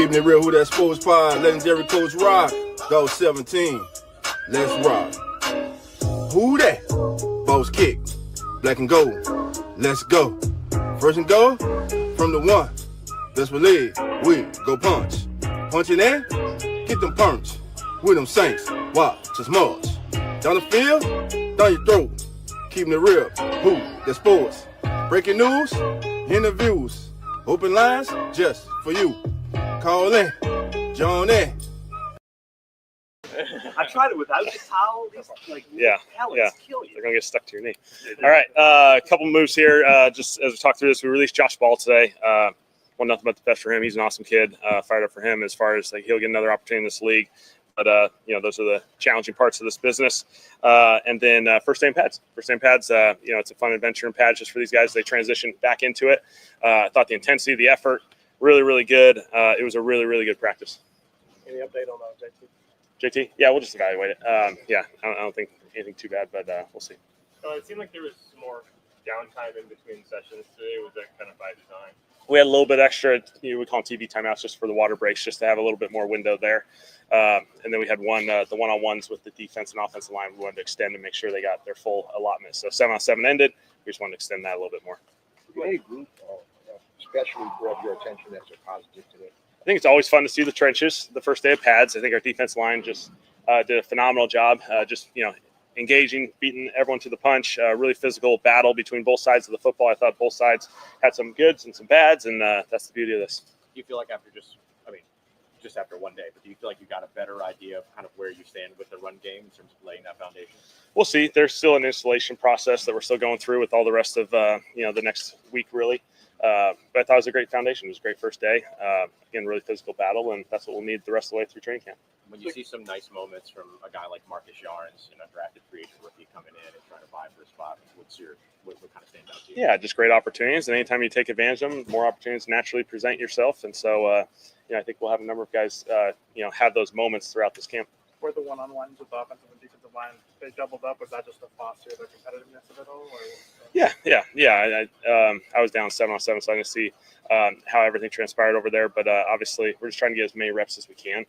Keeping it real, who that sports pod, legendary coach Rock. Go 17, let's rock. Who that? Boss kick, black and gold, let's go. First and goal, from the one. Best believe, we go punch. Punch in there, get them punch. With them Saints, wow, just march. Down the field, down your throat. Keeping it real, who that sports. Breaking news, interviews, open lines just for you. Call in, John in. I tried it without the towel. These pellets kill you. They're gonna get stuck to your knee. All right, a couple moves here. Just as we talk through this, we released Josh Ball today. Want nothing but the best for him. He's an awesome kid. Fired up for him as far as he'll get another opportunity in this league. But those are the challenging parts of this business. And then First Name Pads. First Name Pads. It's a fun adventure in pads just for these guys. They transition back into it. I thought the intensity, the effort, really, really good. It was a really, really good practice. Any update on JT? JT? Yeah, we'll just evaluate it. I don't think anything too bad, but we'll see. It seemed like there was some more downtime in between sessions today. Was that kind of by design? We had a little bit extra, we call them TV timeouts just for the water breaks, just to have a little bit more window there. And then we had the one-on-ones with the defense and offensive line. We wanted to extend and make sure they got their full allotment. So 7-on-7 ended. We just wanted to extend that a little bit more. Any group especially brought your attention that's a positive today? I think it's always fun to see the trenches, the first day of pads. I think our defense line just did a phenomenal job, engaging, beating everyone to the punch. Really physical battle between both sides of the football. I thought both sides had some goods and some bads, and that's the beauty of this. Do you feel like after just after one day, but do you feel like you got a better idea of kind of where you stand with the run game in terms of laying that foundation? We'll see. There's still an installation process that we're still going through with all the rest of the next week, really. But I thought it was a great foundation. It was a great first day. Again, really physical battle, and that's what we'll need the rest of the way through training camp. When you see some nice moments from a guy like Marcus Yarns, drafted free agent rookie coming in and trying to vie for a spot, what kind of stands out to you? Yeah, just great opportunities. And anytime you take advantage of them, more opportunities naturally present yourself. And so, I think we'll have a number of guys, have those moments throughout this camp. Were the one-on-ones with the offensive and defensive line, they doubled up? Was that just to foster the competitiveness of it all? Yeah. I was down 7-on-7, so I didn't see how everything transpired over there. But obviously, we're just trying to get as many reps as we can,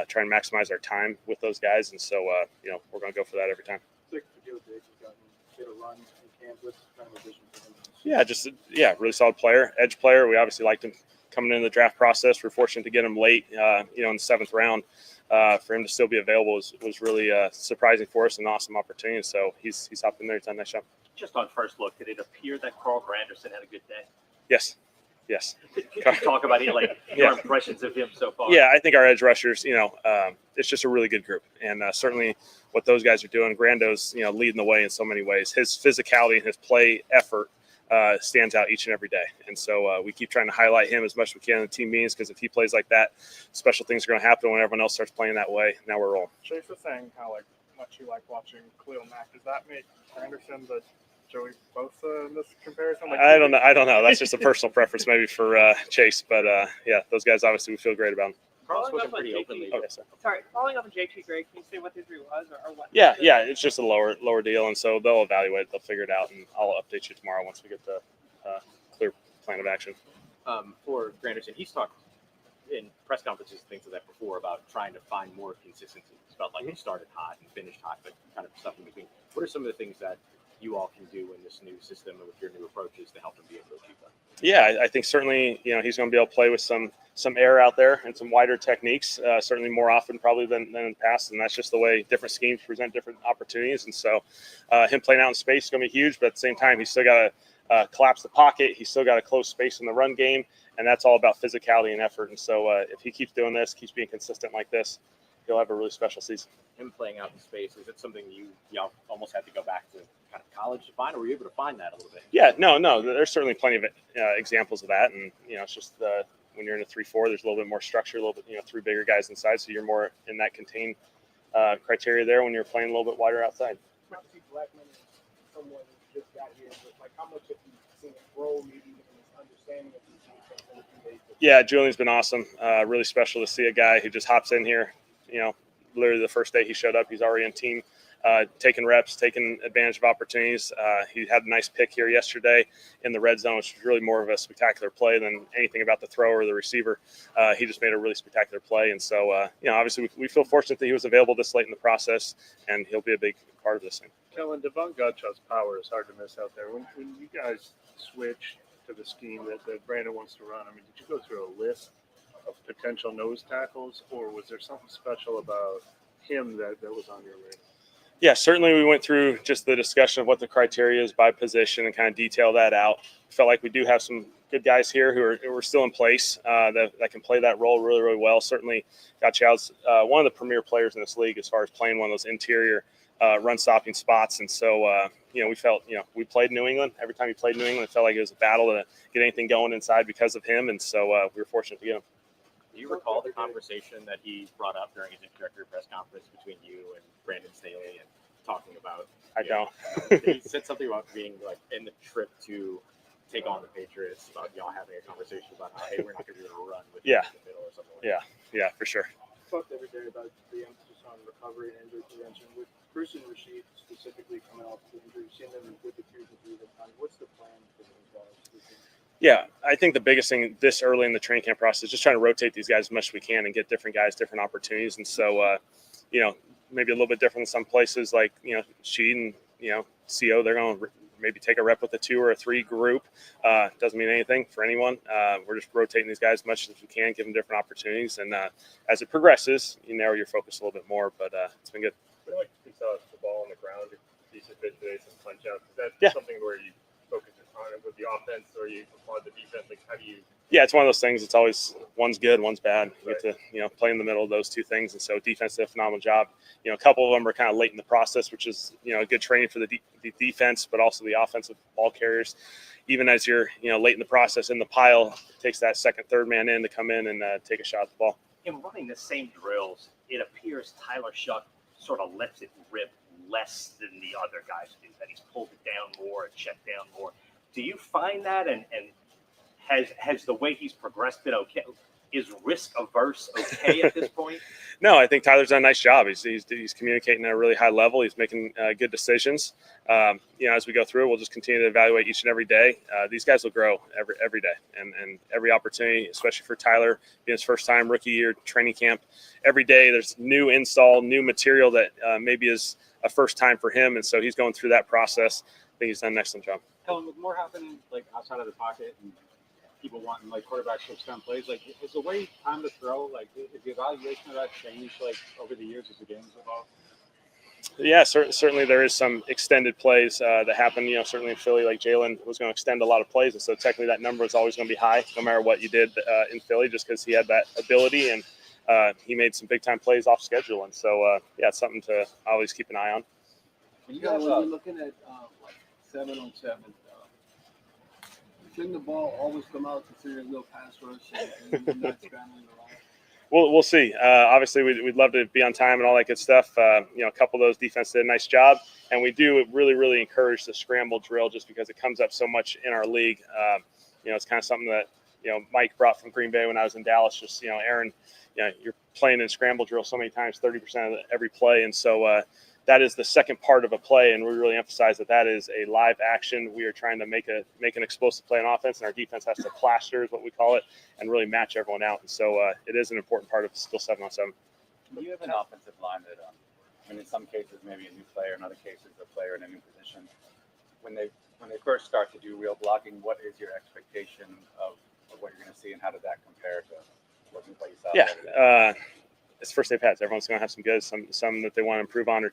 try and maximize our time with those guys. And so, we're going to go for that every time. Yeah, really solid player, edge player. We obviously liked him coming into the draft process. We're fortunate to get him late, in the 7th round. For him to still be available was really surprising for us, an awesome opportunity. So he's hopped in there. He's done a nice job. Just on first look, did it appear that Carl Granderson had a good day? Yes. Could you talk about your impressions of him so far? Yeah, I think our edge rushers, it's just a really good group. And certainly what those guys are doing, Grando's, leading the way in so many ways. His physicality and his play effort stands out each and every day. And so we keep trying to highlight him as much as we can in the team meetings, because if he plays like that, special things are going to happen when everyone else starts playing that way. Now we're rolling. Chase was saying how much you like watching Khalil Mack. Does that make Anderson the Joey Bosa in this comparison? I don't know. That's just a personal preference maybe for Chase. But those guys obviously we feel great about them. Carl's spoken pretty openly. Following up on JT Gray, can you say what the injury was or what? Yeah, it's just a lower deal, and so they'll evaluate it, they'll figure it out, and I'll update you tomorrow once we get the clear plan of action. For Granderson, he's talked in press conferences and things like that before about trying to find more consistency. It's felt like he started hot and finished hot, but kind of stuff in between. What are some of the things that you all can do in this new system and with your new approaches to help him be able to achieve that? Yeah, I think certainly, he's going to be able to play with some air out there and some wider techniques, certainly more often probably than in the past. And that's just the way different schemes present different opportunities. And so him playing out in space is going to be huge, but at the same time, he's still got to collapse the pocket. He's still got to close space in the run game. And that's all about physicality and effort. And so if he keeps doing this, keeps being consistent like this, he'll have a really special season. Him playing out in space, is it something you almost had to go back to kind of college to find, or were you able to find that a little bit? Yeah, no, there's certainly plenty of examples of that. And, it's just when you're in a 3-4, there's a little bit more structure, a little bit, 3 bigger guys inside. So you're more in that contained criteria there when you're playing a little bit wider outside. Obviously, Blackman is someone who just got here, but how much have you seen him grow, maybe even in his understanding of these defense in a few days? Yeah, Julian's been awesome. Really special to see a guy who just hops in here, literally the first day he showed up, he's already in team taking reps, taking advantage of opportunities. He had a nice pick here yesterday in the red zone, which was really more of a spectacular play than anything about the thrower or the receiver. He just made a really spectacular play. And so, obviously we feel fortunate that he was available this late in the process, and he'll be a big part of this thing. Kellen, Devon Godchaux's power is hard to miss out there. When you guys switch to the scheme that Brandon wants to run, I mean, did you go through a list of potential nose tackles, or was there something special about him that was on your radar? Yeah, certainly we went through just the discussion of what the criteria is by position and kind of detail that out. Felt like we do have some good guys here who are still in place that can play that role really, really well. Certainly, Godchaux's one of the premier players in this league as far as playing one of those interior run-stopping spots. And so, we felt, we played New England. Every time we played New England, it felt like it was a battle to get anything going inside because of him. And so we were fortunate to get him. Do you recall the conversation that he brought up during his introductory press conference between you and Brandon Staley and talking about? I don't. He said something about being like in the trip to take on the Patriots, about y'all having a conversation about how, hey, we're not going to be able to run with Yeah. the middle or something like that. Yeah, for sure. Talked every day about the emphasis on recovery and injury prevention. With Bruce and Rashid specifically coming off the injury, you've seen them with the 2 to 3 times. What's the plan for those guys? Yeah, I think the biggest thing this early in the training camp process is just trying to rotate these guys as much as we can and get different guys, different opportunities. And so, maybe a little bit different in some places like, Sheed and, CO, they're going to maybe take a rep with a 2 or a 3 group. Doesn't mean anything for anyone. We're just rotating these guys as much as we can, give them different opportunities. And as it progresses, you narrow your focus a little bit more, but it's been good. I feel like we saw the ball on the ground a decent bit today, some punch outs. Is that Yeah. something where you focus on it with the offense, or you applaud the defense? Like, how do you? Yeah, it's one of those things. It's always one's good, one's bad. You get to play in the middle of those two things, and so defense did a phenomenal job. A couple of them are kind of late in the process, which is a good training for the defense, but also the offensive ball carriers. Even as you're late in the process in the pile, it takes that second, third man in to come in and take a shot at the ball. In running the same drills, it appears Tyler Shuck sort of lets it rip less than the other guys do. That he's pulled it down more and checked down more. Do you find that, and has the way he's progressed been okay? Is risk averse okay at this point? No, I think Tyler's done a nice job. He's communicating at a really high level. He's making good decisions. As we go through, we'll just continue to evaluate each and every day. These guys will grow every day, and every opportunity, especially for Tyler being his first time rookie year training camp. Every day there's new install, new material that maybe is a first time for him, and so he's going through that process. I think he's done an excellent job. Helen, with more happening like outside of the pocket and people wanting like quarterback touchdown plays, like is the way time to throw, like is the evaluation of that changed like over the years as the game's evolved? Yeah, certainly there is some extended plays that happen. Certainly in Philly, like Jalen was going to extend a lot of plays, and so technically that number is always going to be high, no matter what you did in Philly, just because he had that ability and he made some big time plays off schedule, and so it's something to always keep an eye on. When you're looking at like 7-on-7, shouldn't the ball always come out considering no pass rush and not scrambling around? We'll see. Obviously, we'd love to be on time and all that good stuff. A couple of those defense did a nice job, and we do really, really encourage the scramble drill just because it comes up so much in our league. It's kind of something that Mike brought from Green Bay when I was in Dallas. Just Aaron, you're playing in scramble drill so many times, 30% of every play, and so that is the second part of a play, and we really emphasize that is a live action. We are trying to make an explosive play on offense, and our defense has to plaster, is what we call it, and really match everyone out. And so it is an important part of still 7-on-7. You have an offensive line that, in some cases maybe a new player, in other cases a player in a new position. When they first start to do real blocking, what is your expectation of what you're going to see, and how did that compare to what you saw? Yeah. It's first they've had. So everyone's going to have some good, some that they want to improve on or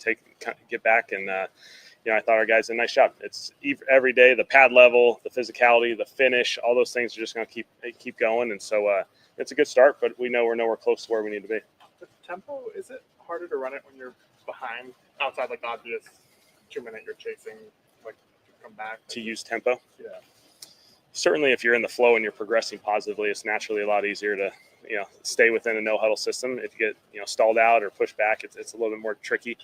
get back. And, I thought our guys did a nice job. It's every day, the pad level, the physicality, the finish, all those things are just going to keep going. And so it's a good start, but we know we're nowhere close to where we need to be. The tempo, is it harder to run it when you're behind, outside like the obvious 2-minute you're chasing, like to come back? To use tempo? Yeah. Certainly if you're in the flow and you're progressing positively, it's naturally a lot easier to stay within a no huddle system. If you get stalled out or pushed back, it's a little bit more tricky.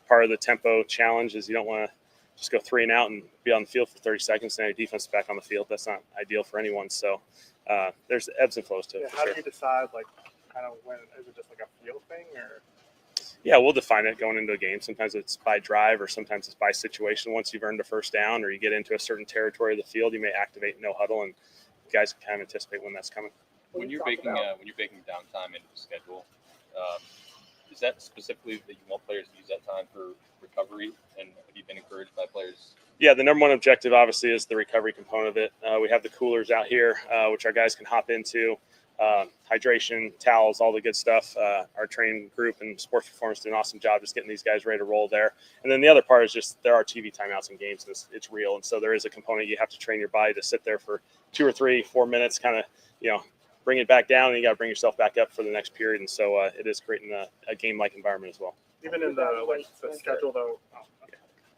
Part of the tempo challenge is you don't want to just go 3 and out and be on the field for 30 seconds and your defense is back on the field. That's not ideal for anyone. So there's ebbs and flows to it. How do you decide, like, kind of when is it just like a feel thing, or? Yeah, we'll define it going into a game. Sometimes it's by drive or sometimes it's by situation. Once you've earned a first down or you get into a certain territory of the field, you may activate no huddle, and guys can kind of anticipate when that's coming. When you're baking downtime into the schedule, is that specifically that you want players to use that time for recovery? And have you been encouraged by players? Yeah, the number one objective obviously is the recovery component of it. We have the coolers out here, which our guys can hop into. Hydration, towels, all the good stuff. Our training group and sports performance did an awesome job just getting these guys ready to roll there. And then the other part is just there are TV timeouts in games, and it's real. And so there is a component you have to train your body to sit there for 2 or 3, 4 minutes, kind of, bring it back down, and you got to bring yourself back up for the next period. And so it is creating a game-like environment as well. Even in the schedule, though.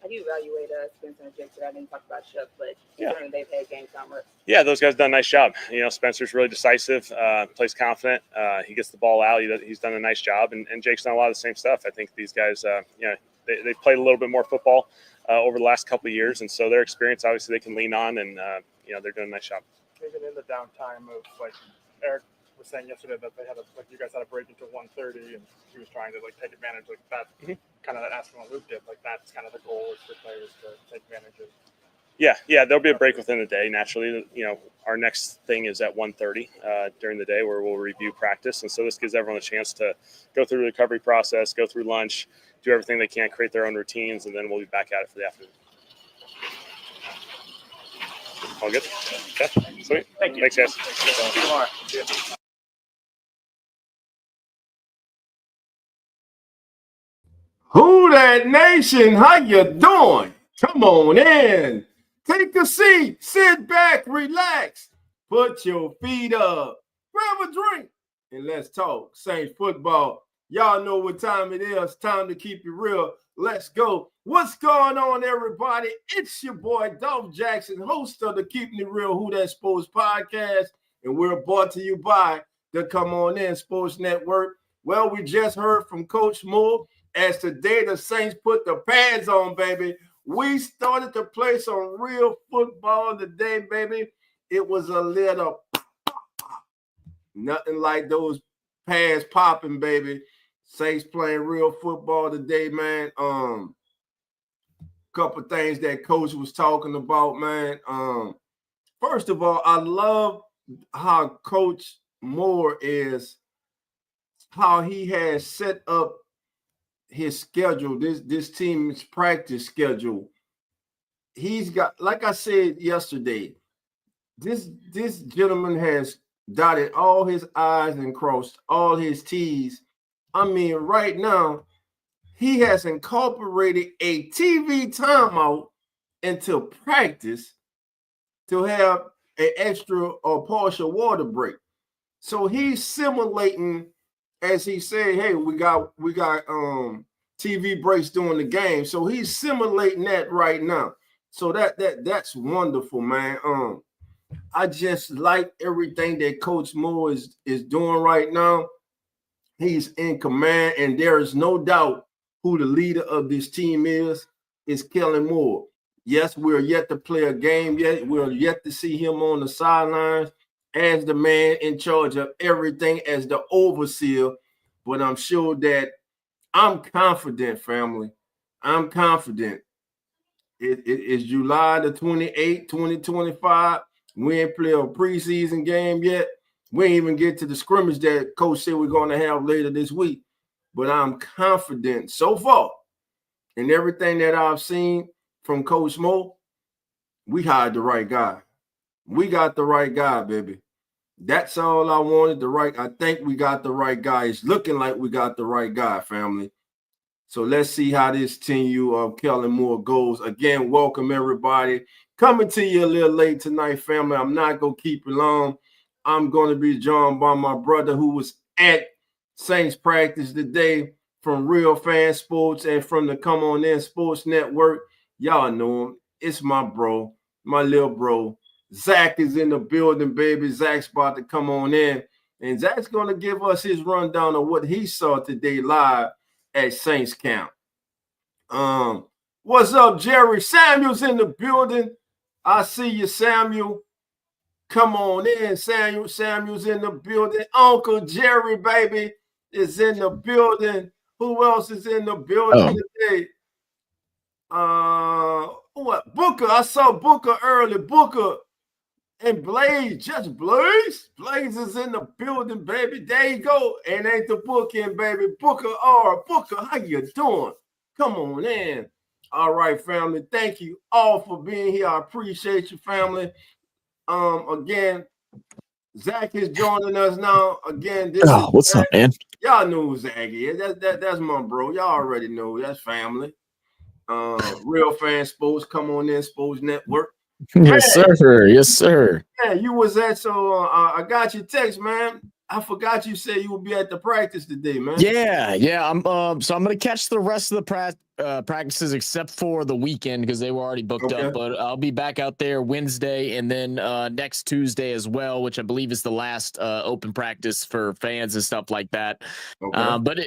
How do you evaluate Spencer and Jake? I didn't talk about Shook, but considering they've had game time reps. Yeah, those guys done a nice job. Spencer's really decisive, plays confident. He gets the ball out. He's done a nice job, and Jake's done a lot of the same stuff. I think these guys, they played a little bit more football over the last couple of years, and so their experience, obviously, they can lean on, and they're doing a nice job. Even in the downtime of Eric was saying yesterday that they had you guys had a break into 1:30, and he was trying to take advantage that. Mm-hmm. Kind of asking what Luke did. That's kind of the goal is for players to take advantage of. Yeah, there'll be a break within the day. Naturally, our next thing is at 1:30 during the day where we'll review practice, and so this gives everyone a chance to go through the recovery process, go through lunch, do everything they can, create their own routines, and then we'll be back at it for the afternoon. All good? Okay. Sweet. Thank you. Thanks, guys. See you tomorrow. Who that nation? How you doing? Come on in. Take a seat. Sit back. Relax. Put your feet up. Grab a drink. And let's talk Saints football. Y'all know what time it is. Time to keep it real. Let's go. What's going on, everybody? It's your boy, Dolph Jackson, host of the Keeping It Real Who That Sports podcast. And we're brought to you by the Come On In Sports Network. Well, we just heard from Coach Moore. As today the Saints put the pads on, baby. We started to play some real football today, baby. It was a little nothing like those pads popping, baby. Saints playing real football today, man. Couple things that Coach was talking about, man. First of all, I love how Coach Moore is, how he has set up his schedule, this team's practice schedule. He's got, like I said yesterday, this gentleman has dotted all his I's and crossed all his T's. I mean, right now, he has incorporated a TV timeout into practice to have an extra or partial water break. So he's simulating, as he said, hey, we got TV breaks during the game. So he's simulating that right now. So that's wonderful, man. I just like everything that Coach Moore is doing right now. He's in command, and there is no doubt who the leader of this team is Kellen Moore. Yes, we're yet to play a game yet. We're yet to see him on the sidelines as the man in charge of everything, as the overseer. But I'm sure that I'm confident, family. I'm confident. It is July the 28th, 2025. We ain't played a preseason game yet. We ain't even get to the scrimmage that Coach said we're going to have later this week. But I'm confident so far in everything that I've seen from Coach Moore. We hired the right guy. We got the right guy, baby. That's all I wanted. I think we got the right guy. It's looking like we got the right guy, family. So let's see how this tenure of Kellen Moore goes. Again, welcome everybody. Coming to you a little late tonight, family. I'm not going to keep it long. I'm going to be joined by my brother who was at Saints practice today from Real Fan Sports and from the Come On In Sports Network. Y'all know him. It's my bro, my little bro. Zach is in the building, baby. Zach's about to come on in. And Zach's going to give us his rundown of what he saw today live at Saints Camp. What's up, Jerry? Samuel's in the building. I see you, Samuel. Come on in, Samuel. Samuel's in the building. Uncle Jerry, baby, is in the building. Who else is in the building today? What? Booker. I saw Booker early. Booker and Blaze. Just Blaze. Blaze is in the building, baby. There you go. And ain't the bookend, baby. Booker R. Booker, how you doing? Come on in. All right, family. Thank you all for being here. I appreciate you, family. Again, Zach is joining us now. Again, this is what's Zach. up, man? Y'all know who Zach is. That's my bro. Y'all already know. That's family. Real Fan Sports. Come on in, Sports Network. Yes, sir. Yes, sir. Yeah, you was at, so I got your text, man. I forgot you said you would be at the practice today, man. Yeah. I'm so I'm gonna catch the rest of the practices except for the weekend because they were already booked up. But I'll be back out there Wednesday and then next Tuesday as well, which I believe is the last open practice for fans and stuff like that. But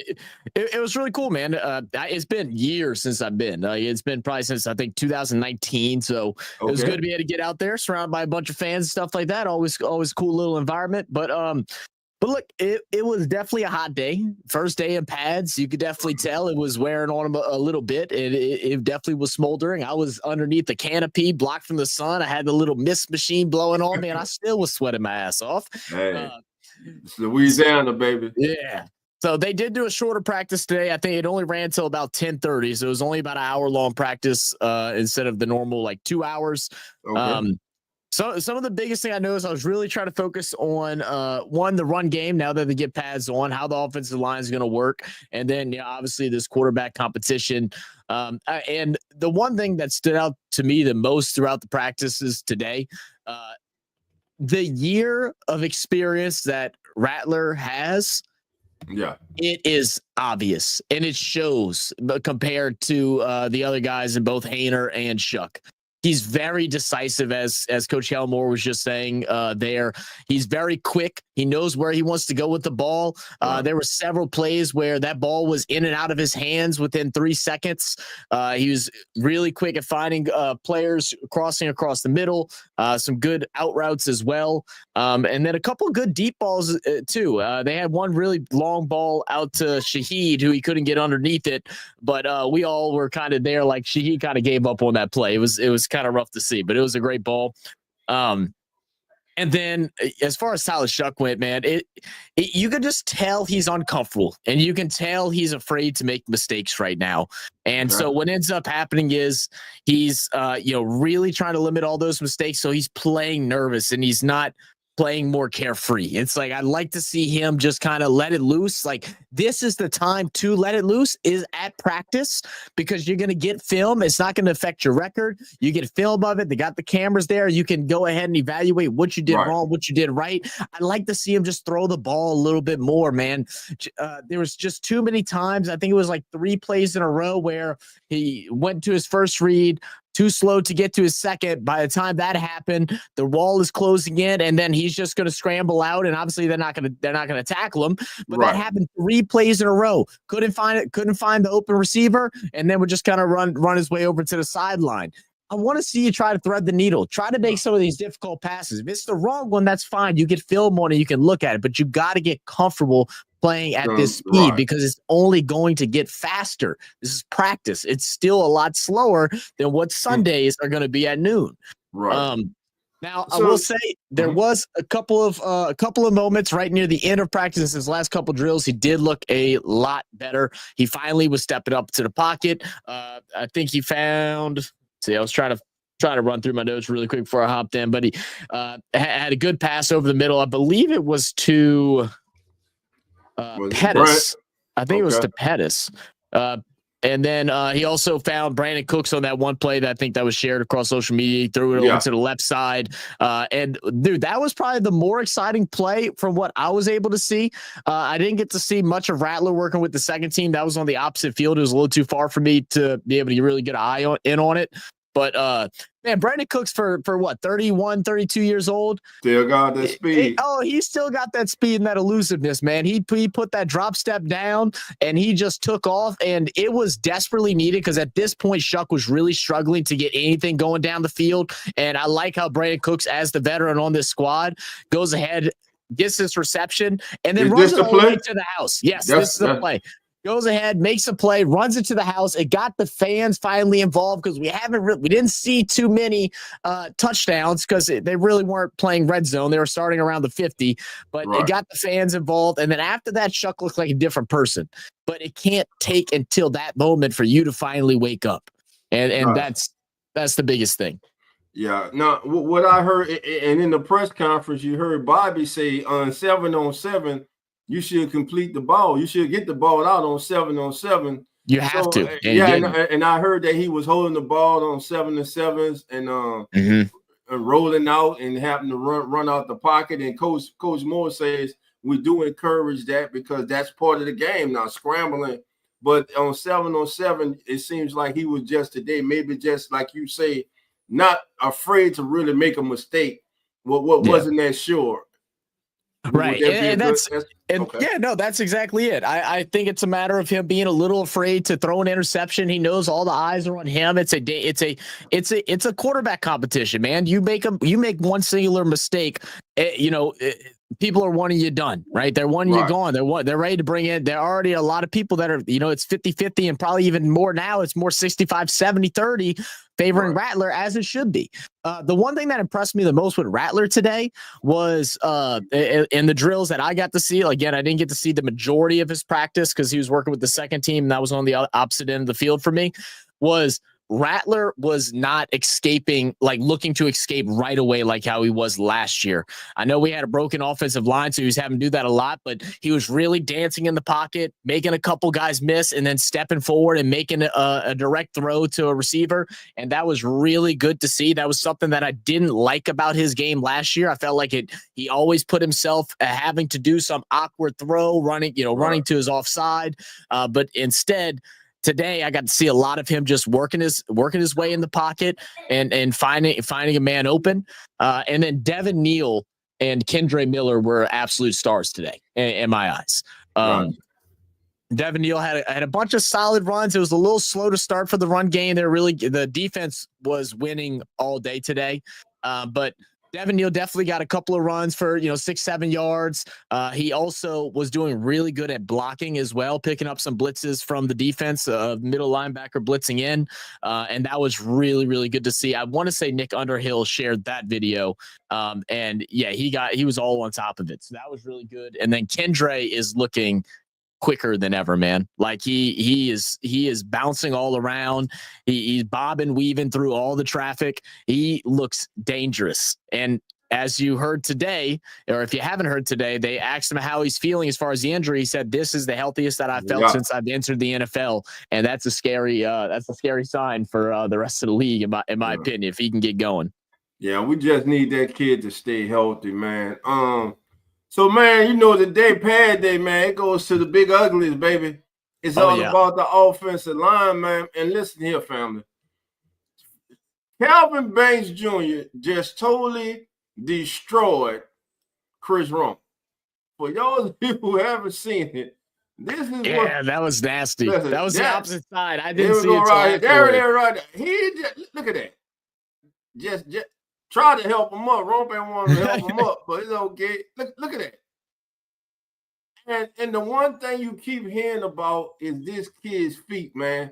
it was really cool, man. It's been years since I've been. It's been probably since I think 2019. So it was good to be able to get out there, surrounded by a bunch of fans and stuff like that. Always cool little environment. But look, it was definitely a hot day. First day in pads, you could definitely tell it was wearing on them a little bit. It definitely was smoldering. I was underneath the canopy, blocked from the sun. I had the little mist machine blowing on me, and I still was sweating my ass off. Hey, it's Louisiana, baby. Yeah. So they did do a shorter practice today. I think it only ran till about 10:30, so it was only about an hour-long practice instead of the normal 2 hours. So some of the biggest thing I noticed, I was really trying to focus on one, the run game now that they get pads on, how the offensive line is going to work, and then obviously this quarterback competition. And the one thing that stood out to me the most throughout the practices today, the year of experience that Rattler has. Yeah, it is obvious and it shows compared to the other guys in both Haener and Shuck. He's very decisive, as Coach Helmore was just saying there. He's very quick. He knows where he wants to go with the ball. There were several plays where that ball was in and out of his hands within 3 seconds. He was really quick at finding players crossing across the middle, some good out routes as well. And then a couple of good deep balls too. They had one really long ball out to Shaheed, who he couldn't get underneath it. But we all were kind of there, like Shaheed kind of gave up on that play. It was kind of rough to see, but it was a great ball. And then as far as Tyler Shuck went, man, you could just tell he's uncomfortable and you can tell he's afraid to make mistakes right now. And so what ends up happening is he's really trying to limit all those mistakes. So he's playing nervous and he's not playing more carefree. It's like, I'd like to see him just kind of let it loose. Like, this is the time to let it loose is at practice, because you're going to get film. It's not going to affect your record. You get film of it. They got the cameras there. You can go ahead and evaluate what you did wrong, what you did right. I'd like to see him just throw the ball a little bit more, man. There was just too many times. I think it was like 3 plays in a row where he went to his first read, too slow to get to his second. By the time that happened, the wall is closing in, and then he's just going to scramble out. And obviously, they're not going to tackle him. But that happened 3 plays in a row. Couldn't find the open receiver, and then would just kind of run his way over to the sideline. I want to see you try to thread the needle. Try to make some of these difficult passes. If it's the wrong one, that's fine. You get film on it, you can look at it, but you got to get comfortable playing at this speed because it's only going to get faster. This is practice. It's still a lot slower than what Sundays are going to be at noon. Now, I will say there was a couple of moments right near the end of practice. His last couple drills, he did look a lot better. He finally was stepping up to the pocket. I think he found. See, I was trying to run through my notes really quick before I hopped in, but he had a good pass over the middle. I believe it was to Pettis. I think it was to Pettis. And then he also found Brandon Cooks on that one play that I think that was shared across social media. He threw it over to the left side. And, dude, that was probably the more exciting play from what I was able to see. I didn't get to see much of Rattler working with the second team. That was on the opposite field. It was a little too far for me to be able to really get an eye in on it. But, man, Brandon Cooks for what, 31, 32 years old? Still got that speed. He still got that speed and that elusiveness, man. He put that drop step down, and he just took off, and it was desperately needed because at this point, Shuck was really struggling to get anything going down the field, and I like how Brandon Cooks, as the veteran on this squad, goes ahead, gets this reception, and then runs it all the way to the house. Yes, this is the play. goes ahead, makes a play, runs it to the house. It got the fans finally involved because we didn't see too many touchdowns because they really weren't playing red zone. They were starting around the 50, but it got the fans involved. And then after that, Shuck looked like a different person. But it can't take until that moment for you to finally wake up, and that's the biggest thing. Yeah. Now, what I heard, and in the press conference, you heard Bobby say on 7-on-7, you should complete the ball. You should get the ball out on 7-on-7. You have to. And I heard that he was holding the ball on 7-7s and rolling out and having to run out the pocket. And Coach Moore says we do encourage that because that's part of the game now, scrambling. But on 7-on-7, it seems like he was just today, maybe just like you say, not afraid to really make a mistake. Wasn't that sure? Right. That's exactly it. I think it's a matter of him being a little afraid to throw an interception. He knows all the eyes are on him. It's a quarterback competition, man. You make one singular mistake, people are wanting you done, right? They're wanting you gone. They're ready to bring in. There are already a lot of people that are, it's 50-50 and probably even more now. It's more 65-70-30 favoring Rattler, as it should be. The one thing that impressed me the most with Rattler today was in the drills that I got to see. Again, I didn't get to see the majority of his practice because he was working with the second team, and that was on the opposite end of the field for me, was Rattler was not looking to escape right away like how he was last year. I know we had a broken offensive line, so he was having to do that a lot, but he was really dancing in the pocket, making a couple guys miss, and then stepping forward and making a direct throw to a receiver, and that was really good to see. That was something that I didn't like about his game last year. I felt like he always put himself having to do some awkward throw, running to his offside, but instead, today, I got to see a lot of him just working his way in the pocket and finding a man open. And then Devin Neal and Kendre Miller were absolute stars today in my eyes. Devin Neal had a bunch of solid runs. It was a little slow to start for the run game. The defense was winning all day today, but Devin Neal definitely got a couple of runs for 6-7 yards. He also was doing really good at blocking as well, picking up some blitzes from the defense, middle linebacker blitzing in, and that was really, really good to see. I want to say Nick Underhill shared that video, and yeah, he was all on top of it, so that was really good. And then Kendre is looking quicker than ever, man. Like he is bouncing all around. He's bobbing, weaving through all the traffic. He looks dangerous. And as you heard today, or if you haven't heard today, they asked him how he's feeling as far as the injury. He said, "This is the healthiest that I've felt since I've entered the NFL." And that's a scary sign for the rest of the league, in my opinion, if he can get going. Yeah, we just need that kid to stay healthy, man. So, man, the day pad day, man, it goes to the big uglies, baby. It's all about the offensive line, man. And listen here, family. Calvin Banks Jr. just totally destroyed Chris Romo. For y'all who haven't seen it, this is that was nasty. Listen, that was the opposite side. I didn't see it. Right there, right there. He just, look at that. Just try to help him up. Romo wanted to help him up, but it's okay. Look at that. And the one thing you keep hearing about is this kid's feet, man.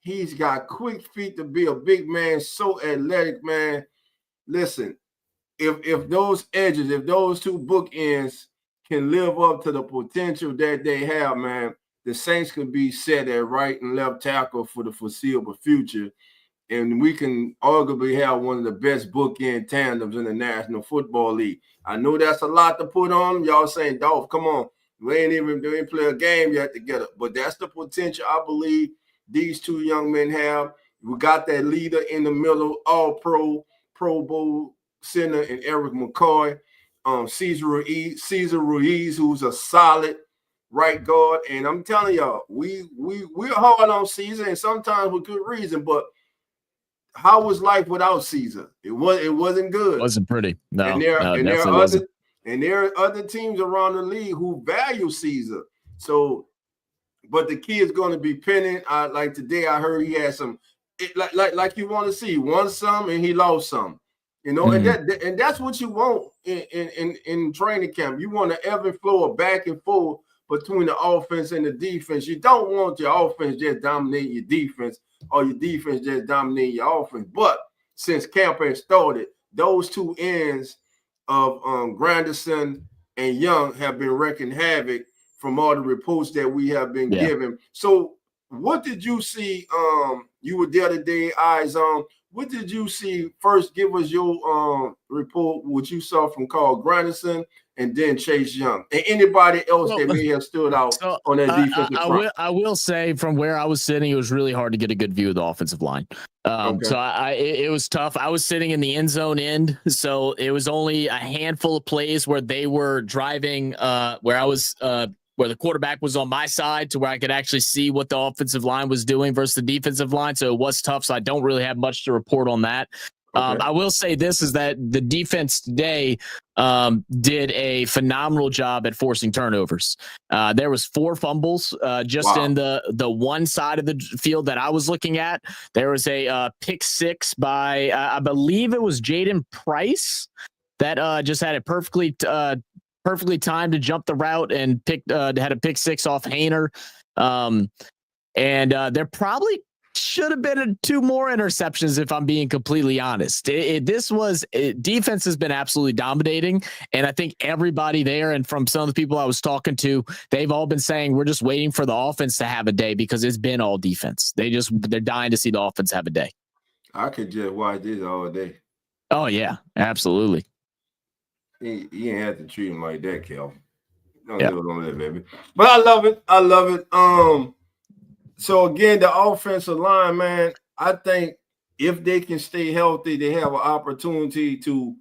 He's got quick feet to be a big man, so athletic, man. Listen, if those edges, if those two bookends can live up to the potential that they have, man, the Saints can be set at right and left tackle for the foreseeable future. And we can arguably have one of the best bookend tandems in the National Football League. I know that's a lot to put on them. Y'all saying, Dolph, come on. We ain't play a game yet together. But that's the potential I believe these two young men have. We got that leader in the middle, all-pro, Pro Bowl center in Eric McCoy. Cesar Ruiz, who's a solid right guard. And I'm telling y'all, we're hard on Caesar, and sometimes with good reason, but how was life without Caesar? It wasn't good. It wasn't pretty. No, and there are other teams around the league who value Caesar. So, but the kid's going to be pinning. Like today, I heard he had some, like you want to see. He won some and he lost some. And that's what you want in training camp. You want to ebb and flow, a back and forth between the offense and the defense. You don't want your offense just dominating your defense or your defense just dominating your offense. But since camp has started, those two ends of Granderson and Young have been wreaking havoc from all the reports that we have been given. So what did you see? You were there today, eyes on. What did you see? First, give us your report, what you saw from Carl Granderson and then Chase Young. And anybody else that may have stood out on that defensive front. I will say from where I was sitting, it was really hard to get a good view of the offensive line. So it was tough. I was sitting in the end zone end, so it was only a handful of plays where they were driving, where I was where the quarterback was on my side to where I could actually see what the offensive line was doing versus the defensive line. So it was tough. So I don't really have much to report on that. I will say this is that the defense today did a phenomenal job at forcing turnovers. There was 4 fumbles just in the one side of the field that I was looking at. There was a pick 6 by I believe it was Jaden Price that just had it perfectly timed to jump the route and had a pick 6 off Hainer. And there probably should have been 2 more interceptions, if I'm being completely honest. Defense has been absolutely dominating, and I think everybody there and from some of the people I was talking to, they've all been saying we're just waiting for the offense to have a day because it's been all defense. They're dying to see the offense have a day. I could just watch this all day. Oh yeah, absolutely. You ain't have to treat him like that, Kel. Don't do it on that, baby. But I love it. I love it. So again, the offensive line, man, I think if they can stay healthy, they have an opportunity to,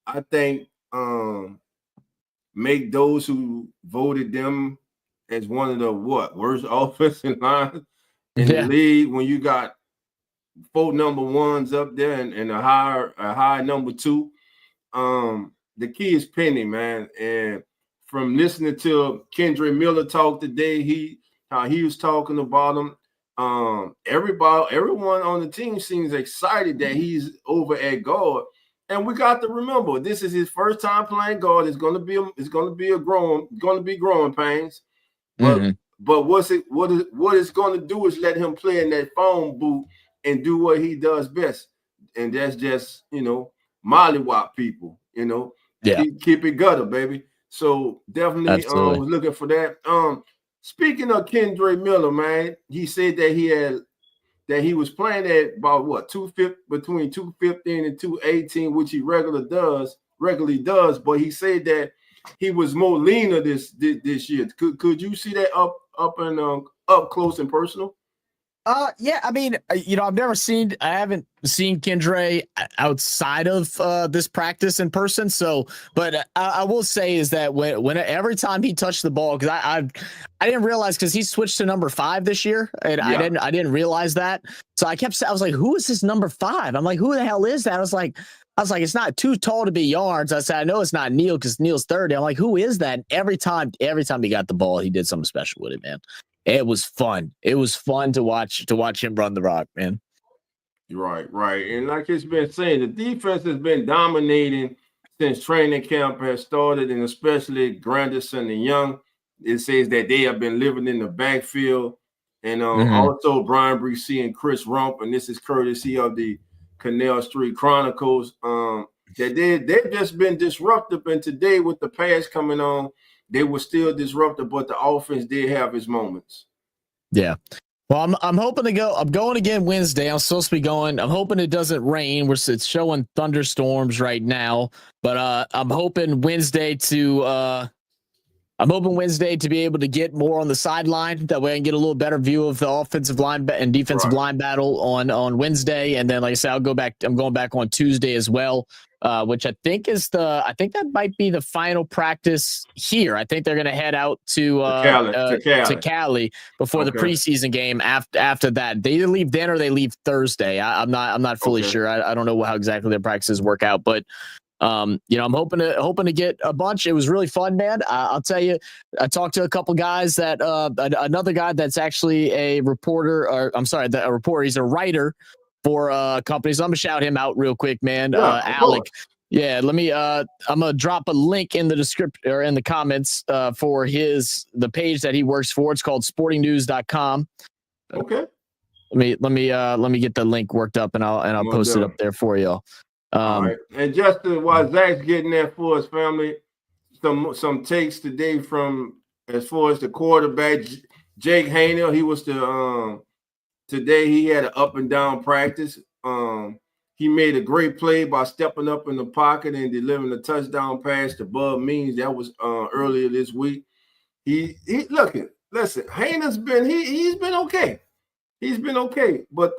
I think, make those who voted them as one of the worst offensive lines in the league. When you got 4 number 1s up there and a high number 2. The key is Penny, man. And from listening to Kendre Miller talk today, he was talking about him. Everyone on the team seems excited that he's over at guard. And we got to remember, this is his first time playing guard. It's going to be growing pains. But what it's going to do is let him play in that phone booth and do what he does best. And that's just, mollywop people, Keep it gutter, baby. So definitely was looking for that. Speaking of Kendre Miller, man, he said that he was playing at about between 215 and 218, which he regularly does. But he said that he was more leaner this year. Could you see that up close and personal? Yeah, I mean, I haven't seen Kendre outside of this practice in person. So, but I will say is that when every time he touched the ball, because I didn't realize because he switched to number 5 this year, and I didn't realize that. So I was like, who is this number 5? I'm like, who the hell is that? I was like, it's not too tall to be yards. I said, I know it's not Neal because Neal's 30. I'm like, who is that? And every time he got the ball, he did something special with it, man. It was fun. It was fun to watch him run the rock, man. Right. And like it's been saying, the defense has been dominating since training camp has started, and especially Granderson and Young. It says that they have been living in the backfield. And also Brian Bresee and Chris Rump, and this is courtesy of the Canal Street Chronicles, that they've just been disruptive. And today with the pass coming on, they were still disruptive, but the offense did have its moments. Yeah. Well, I'm hoping to go. I'm going again Wednesday. I'm supposed to be going. I'm hoping it doesn't rain. It's showing thunderstorms right now, but I'm hoping Wednesday to be able to get more on the sideline. That way I can get a little better view of the offensive line and defensive line battle on Wednesday. And then, like I said, I'm going back on Tuesday as well. Which I think that might be the final practice here. I think they're going to head out to Cali before the preseason game. After that, they either leave then or they leave Thursday. I'm not fully sure. I don't know how exactly their practices work out, but I'm hoping to get a bunch. It was really fun, man. I'll tell you, I talked to a couple guys that another guy that's actually a reporter, a reporter. He's a writer for companies. I'm gonna shout him out real quick, man. Alec. Yeah, let me I'm gonna drop a link in the description or in the comments for the page that he works for. It's called sportingnews.com. Okay. Let me get the link worked up and I'll post it up there for y'all. All right. And Justin, while Zach's getting that for his family, some takes today from as far as the quarterback, Jake Haener. He was today he had an up and down practice. He made a great play by stepping up in the pocket and delivering a touchdown pass to Bub Means. That was earlier this week. Listen, Haener's been he's been okay. He's been okay, but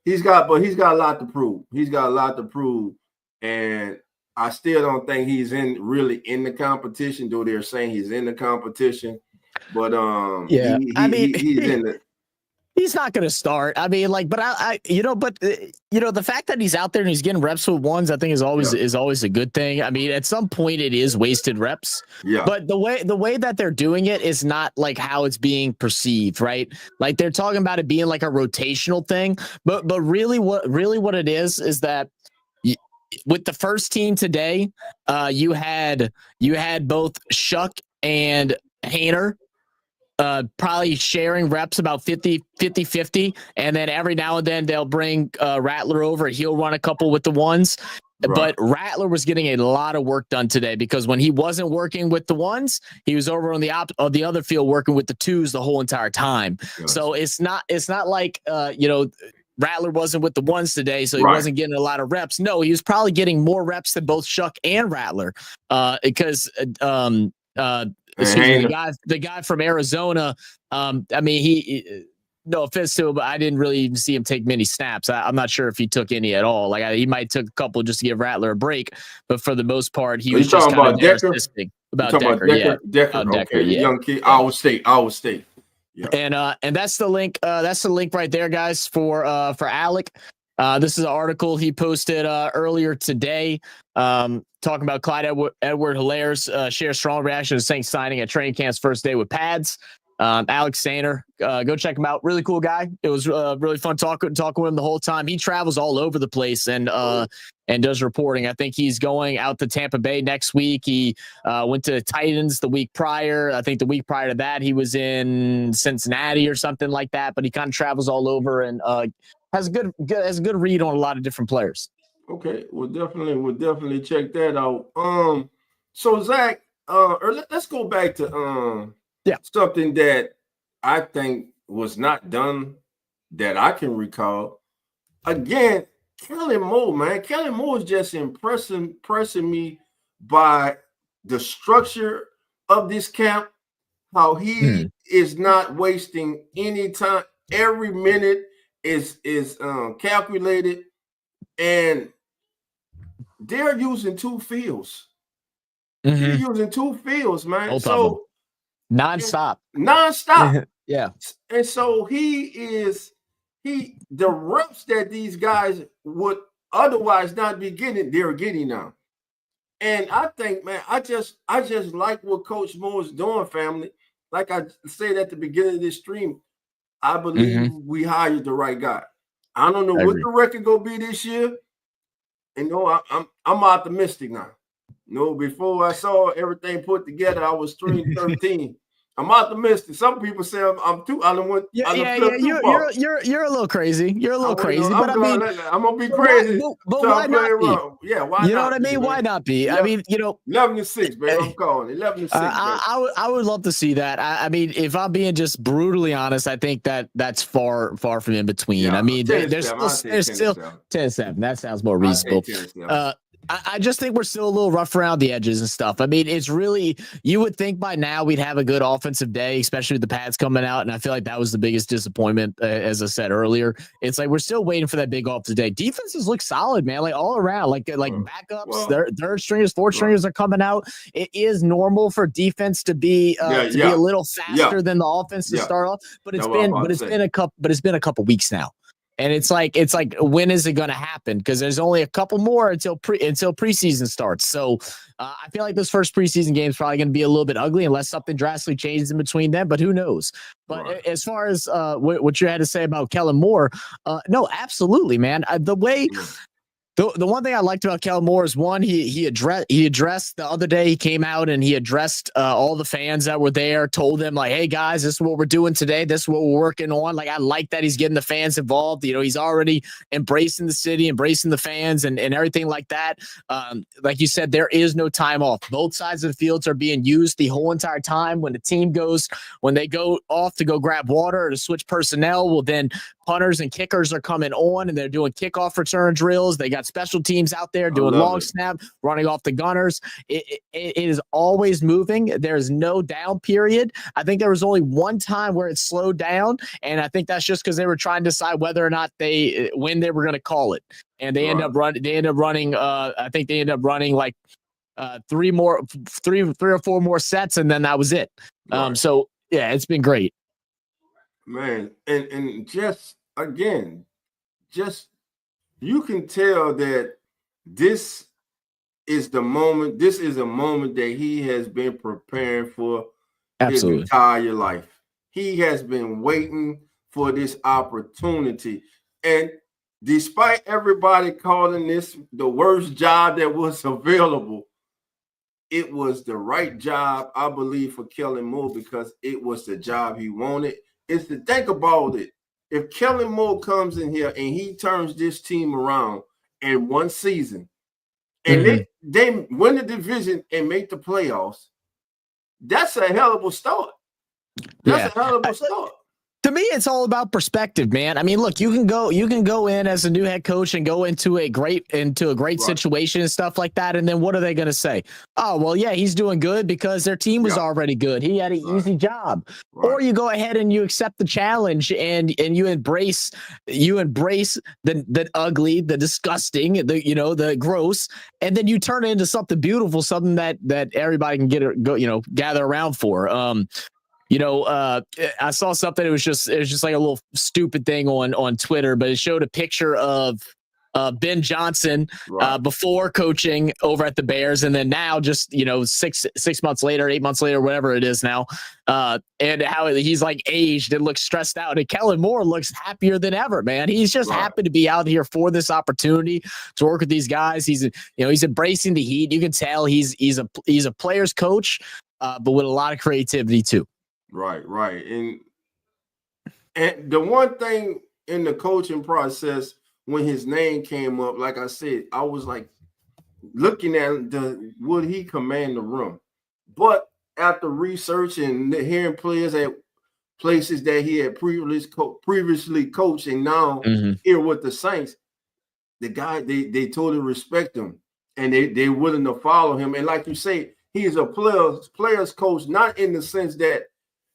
he's got a lot to prove. He's got a lot to prove, and I still don't think he's really in the competition. Though they're saying he's in the competition, but yeah, he's in the. He's not going to start. I mean, like, but the fact that he's out there and he's getting reps with ones, I think is always a good thing. I mean, at some point it is wasted reps. Yeah. But the way that they're doing it is not like how it's being perceived, right? Like they're talking about it being like a rotational thing, but really what it is that with the first team today, you had both Shuck and Haener. Probably sharing reps about 50-50, and then every now and then they'll bring Rattler over. He'll run a couple with the ones. Right. But Rattler was getting a lot of work done today because when he wasn't working with the ones, he was over on the other field working with the twos the whole entire time. Yes. So it's not like Rattler wasn't with the ones today, so he wasn't getting a lot of reps. No, he was probably getting more reps than both Shuck and Rattler because the guy from Arizona. I mean, he no offense to him, but I didn't really even see him take many snaps. I'm not sure if he took any at all. Like he might took a couple just to give Rattler a break, but for the most part, he was just kind of Decker? About Decker. Decker, okay. yeah. Young kid, Iowa State. Yeah. And that's the link. That's the link right there, guys, for Alec. This is an article he posted earlier today, talking about Clyde Edwards-Hilaire's shares strong reaction to Saints signing at training camp's first day with pads. Alex Sainer, go check him out. Really cool guy. It was really fun talking with him the whole time. He travels all over the place and does reporting. I think he's going out to Tampa Bay next week. He went to Titans the week prior. I think the week prior to that he was in Cincinnati or something like that. But he kind of travels all over and has a good read on a lot of different players. Okay, we'll definitely check that out. So Zach, let's go back to something that I think was not done that I can recall. Again, Kellen Moore, man. Kellen Moore is just impressing me by the structure of this camp, how he is not wasting any time. Every minute is calculated, and they're using two fields. They're using two fields, man. Both so nonstop. Yeah. And so the reps that these guys would otherwise not be getting, they're getting now. And I think, man, I just like what Coach Moore is doing, family. Like I said at the beginning of this stream, I believe we hired the right guy. I don't know what the record gonna be this year. And I'm optimistic now. Before I saw everything put together, I was 3-13. I'm optimistic. Some people say I'm too. I don't want. You're a little crazy. You're a little crazy. But I'm gonna be crazy. But why not be? Yeah, why? You know what I mean? Why not be? I mean, 11-6, man. I'm calling 11-6. I would love to see that. I mean, if I'm being just brutally honest, I think that's far from in between. Yeah, I mean, there's still 10-7. That sounds more reasonable. I just think we're still a little rough around the edges and stuff. I mean, it's really, you would think by now we'd have a good offensive day, especially with the pads coming out. And I feel like that was the biggest disappointment, as I said earlier. It's like we're still waiting for that big offensive day. Defenses look solid, man, like all around, like backups, their third stringers, fourth stringers are coming out. It is normal for defense to be a little faster than the offense to start off, but it's been a couple weeks now. And it's like, when is it going to happen? Because there's only a couple more until preseason starts. So I feel like this first preseason game is probably going to be a little bit ugly unless something drastically changes in between them. But who knows? But as far as what you had to say about Kellen Moore, no, absolutely, man. The way The one thing I liked about Kellen Moore is one, he addressed the other day. He came out and he addressed all the fans that were there, told them like, "Hey guys, this is what we're doing today. This is what we're working on." Like, I like that he's getting the fans involved. You know, he's already embracing the city, embracing the fans, and everything like that. Like you said, there is no time off. Both sides of the fields are being used the whole entire time. When they go off to go grab water or to switch personnel, well then punters and kickers are coming on and they're doing kickoff return drills. They got special teams out there doing long snap, running off the gunners. It is always moving. There's no down period. I think there was only one time where it slowed down, and I think that's just because they were trying to decide whether or not when they were going to call it. And they end up running. I think they end up running like three or four more sets, and then that was it. So yeah, it's been great. Man, and just again, you can tell that this is the moment. This is a moment that he has been preparing for his entire life. He has been waiting for this opportunity. And despite everybody calling this the worst job that was available, it was the right job, I believe, for Kellen Moore because it was the job he wanted. Is to think about it. If Kellen Moore comes in here and he turns this team around in one season and they win the division and make the playoffs, that's a hell of a start. That's a hell of a start. To me, it's all about perspective, man. I mean, look, you can go in as a new head coach and go into a great situation and stuff like that. And then what are they going to say? Oh, well, yeah, he's doing good because their team was already good. He had an easy job. Or you go ahead and you accept the challenge and you embrace the ugly, the disgusting, the gross, and then you turn it into something beautiful, something that everybody can gather around for. I saw something. It was just like a little stupid thing on Twitter, but it showed a picture of Ben Johnson before coaching over at the Bears, and then now just 6 months later, 8 months later, whatever it is now, and how he's like aged and looks stressed out. And Kellen Moore looks happier than ever, man. He's just happy to be out here for this opportunity to work with these guys. He's embracing the heat. You can tell he's a player's coach, but with a lot of creativity too. Right. And the one thing in the coaching process, when his name came up, like I said, I was like looking at would he command the room? But after research and hearing players at places that he had previously coached and now here with the Saints, the guy, they totally respect him and they're willing to follow him. And like you say, he's a player's coach, not in the sense that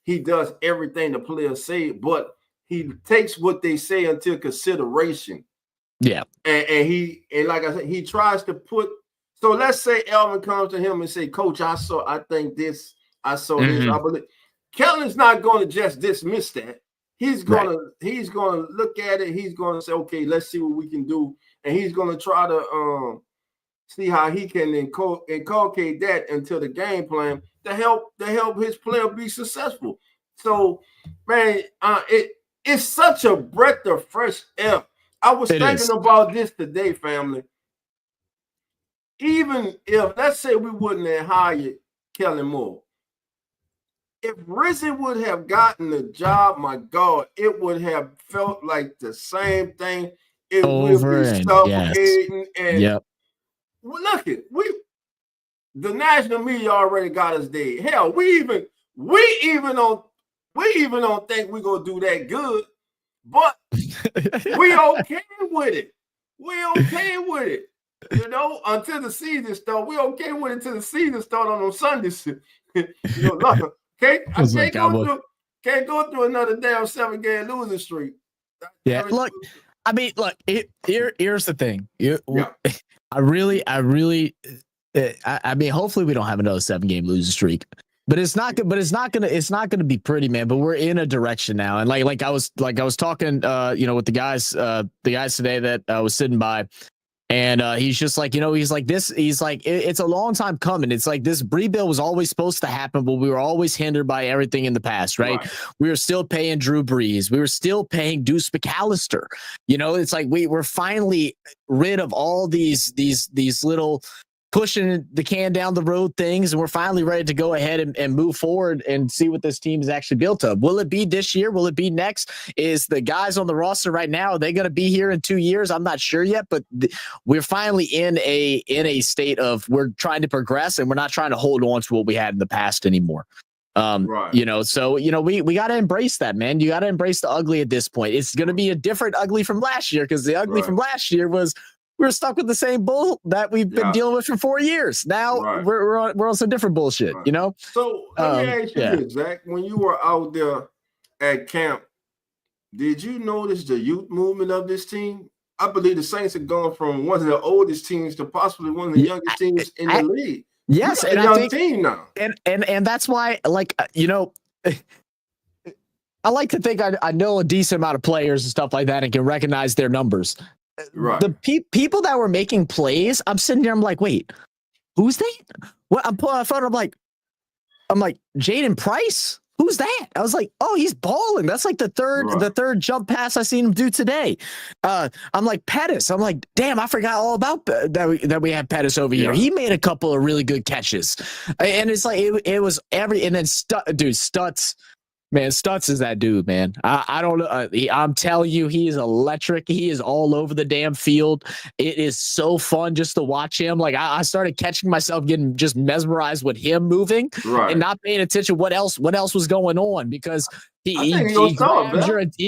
he does everything the players say, but he takes what they say into consideration. Yeah. And like I said, he tries to put, so let's say Elvin comes to him and say, Coach, I think this, I saw this, I believe. Kellen's not going to just dismiss that. He's going to look at it. He's going to say, okay, let's see what we can do. And he's going to try to see how he can inculcate that into the game plan to help his player be successful. So, man, it's such a breath of fresh air. I was thinking about this today, family. Even if, let's say we wouldn't have hired Kellen Moore, if Rizzi would have gotten the job, my God, it would have felt like the same thing. It would be suffocating. And look it, the national media already got us dead. Hell, we even don't think we're gonna do that good, but we okay with it. We okay with it. Until the season start. We okay with it until the season start on Sundays. Can't go through another damn 7-game losing streak. Yeah, here's the thing. I mean, hopefully we don't have another 7-game losing streak, but it's not gonna be pretty, man. But we're in a direction now, and like I was talking, with the guys today that I was sitting by, And he's just like, he's like this. He's like, it's a long time coming. It's like this rebuild was always supposed to happen, but we were always hindered by everything in the past, right? We were still paying Drew Brees. We were still paying Deuce McAllister. It's like we're finally rid of all these little pushing the can down the road things, and we're finally ready to go ahead and move forward and see what this team is actually built of. Will it be this year? Will it be next? Is the guys on the roster right now, are they going to be here in 2 years? I'm not sure yet, but we're finally in a state of we're trying to progress, and we're not trying to hold on to what we had in the past anymore. So we got to embrace that, man. You got to embrace the ugly at this point. It's going to be a different ugly from last year, because the ugly from last year was we're stuck with the same bull that we've been dealing with for 4 years. Now we're on some different bullshit, So let me ask you this, Zach. When you were out there at camp, did you notice the youth movement of this team? I believe the Saints have gone from one of the oldest teams to possibly one of the youngest teams in the league. Yes, and I think team now. And that's why, like, I like to think I know a decent amount of players and stuff like that and can recognize their numbers. The people that were making plays, I'm sitting there, I'm like, wait, who's that? What? I'm pulling out phone. I'm like, Jaden Price? Who's that? I was like, oh, he's balling. That's like the third jump pass I seen him do today. I'm like, Pettis. I'm like, damn, I forgot all about that we had Pettis over here. He made a couple of really good catches. And it's like, it was and then Stutz. Man, Stutz is that dude, man. I don't know. I'm telling you, he is electric. He is all over the damn field. It is so fun just to watch him. Like, I started catching myself getting just mesmerized with him moving and not paying attention what else was going on, because he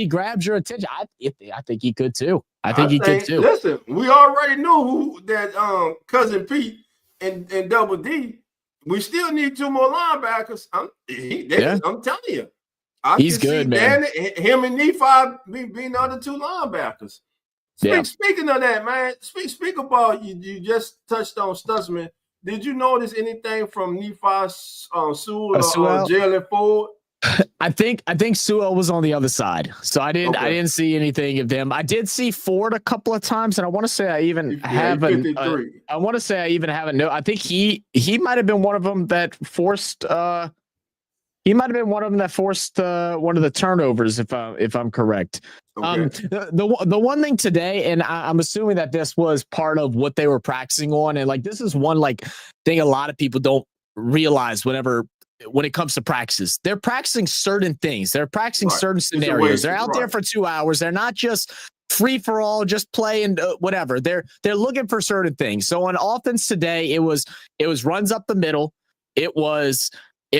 grabs your attention. I think he could too. I think he could too. Listen, we already knew that Cousin Pete and Double D. We still need 2 more linebackers. I'm telling you. He's good, man. Him and Nephi being the other 2 linebackers. Speaking of that, man, speak about you just touched on Stutzman. Did you notice anything from Nephi Sewell or Jalen Ford? I think Sewell was on the other side, so I didn't see anything of them. I did see Ford a couple of times, and I want to say I even haven't. I want to say I even haven't. No, I think he might have been one of them that forced. He might have been one of them that forced one of the turnovers, if I'm correct. The one thing today, and I'm assuming that this was part of what they were practicing on, and like this is one thing a lot of people don't realize when it comes to practices. They're practicing certain things. They're practicing certain scenarios. They're out there for 2 hours. They're not just free for all, just play and whatever. They're looking for certain things. So on offense today, it was runs up the middle. It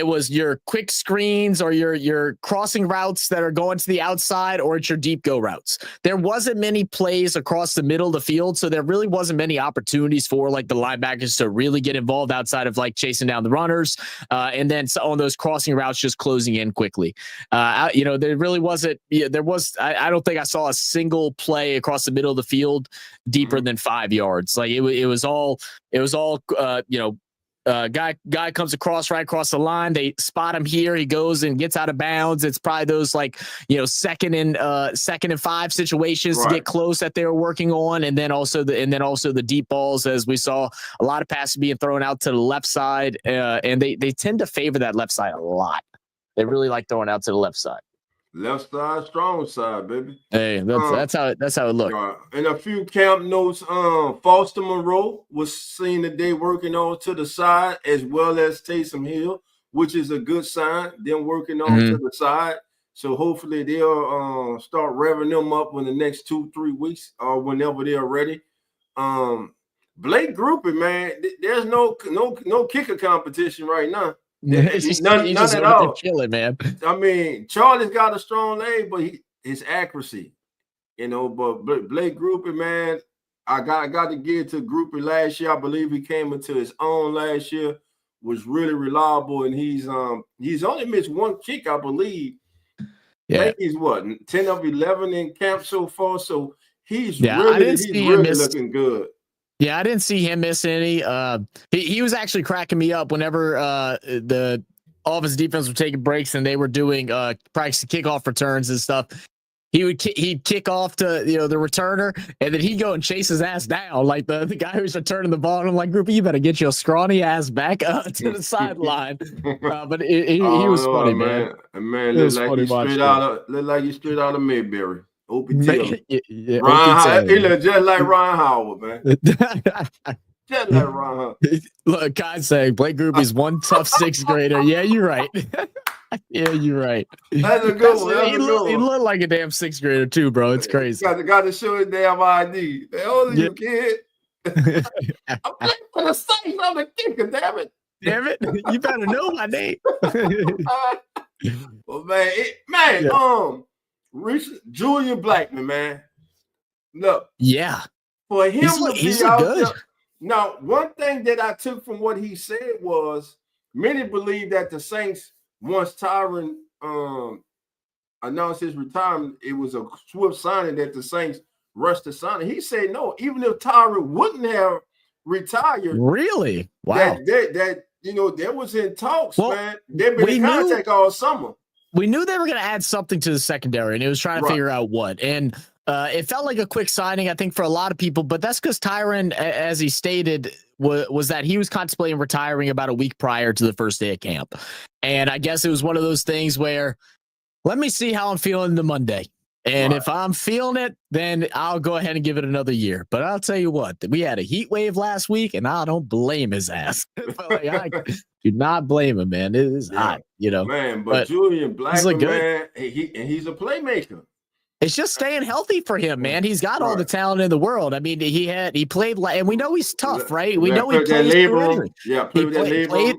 was your quick screens or your crossing routes that are going to the outside, or it's your deep go routes. There wasn't many plays across the middle of the field, so there really wasn't many opportunities for like the linebackers to really get involved outside of like chasing down the runners, and then on those crossing routes just closing in quickly. There really wasn't. I don't think I saw a single play across the middle of the field deeper than 5 yards. Like it was all. Guy comes right across the line. They spot him here. He goes and gets out of bounds. It's probably those second and 5 situations to get close that they were working on, and then also the deep balls, as we saw a lot of passes being thrown out to the left side, and they tend to favor that left side a lot. They really like throwing out to the left side. Left side, strong side, baby. Hey, that's how it looked. And a few camp notes. Foster Monroe was seen today working on to the side, as well as Taysom Hill, which is a good sign. Them working on to the side, so hopefully they'll start revving them up in the next 2-3 weeks or whenever they're ready. Blake Grupe, man, there's no kicker competition right now. None at all. Killing, man. I mean, Charlie's got a strong leg, but his accuracy, But Blake Grupe, man, I got to give it to Grupe last year. I believe he came into his own last year. Was really reliable, and he's only missed 1 kick, I believe. Yeah, he's 10 of 11 in camp so far. So he's really looking good. Yeah, I didn't see him miss any. He was actually cracking me up whenever all of his defense were taking breaks and they were doing practice kickoff returns and stuff. he'd kick off to the returner, and then he'd go and chase his ass down like the guy who's returning the ball. And I'm like, Groupie, you better get your scrawny ass back to the sideline. But he was funny, man. Man, It was look like funny you straight watching out of straight out of Mayberry. OPT. Yeah, Ryan, OPT. he look just like Ryan Howard, man. Just like Ryan Howard. Look, Kai's saying Blake Groupie's one tough sixth grader. Yeah, you're right. Yeah, you're right. That's a good one. That's He a good he one. looked like a damn sixth grader too, bro. It's crazy. Got to show his damn ID. How old are you, kid? I'm playing for the Saints. I'm a kicker, damn it. Damn it. You better know my name. Well, man, Julian Blackman, man. Look, Yeah. for him He's to look- be he's out look good. there. Now, one thing that I took from what he said was many believe that the Saints, once Tyron announced his retirement, it was a swift signing that the Saints rushed to sign him. He said no, even if Tyron wouldn't have retired, Really? Wow. that there was in talks, Well, man. They've been we in knew- contact all summer. We knew they were going to add something to the secondary, and it was trying to Right. figure out what. And it felt like a quick signing, I think, for a lot of people. But that's because Tyron, as he stated, was that he was contemplating retiring about a week prior to the first day of camp. And I guess it was one of those things where, let me see how I'm feeling the Monday. And if I'm feeling it, then I'll go ahead and give it another year. But I'll tell you what, we had a heat wave last week, and I don't blame his ass. Like, I do not blame him, man. It is hot, Man, but Julian Blackman, look good. man, he's a playmaker. It's just staying healthy for him, man. He's got all the talent in the world. I mean, he played, and we know he's tough, right? We know he plays through injury. Yeah, He play with that labrum.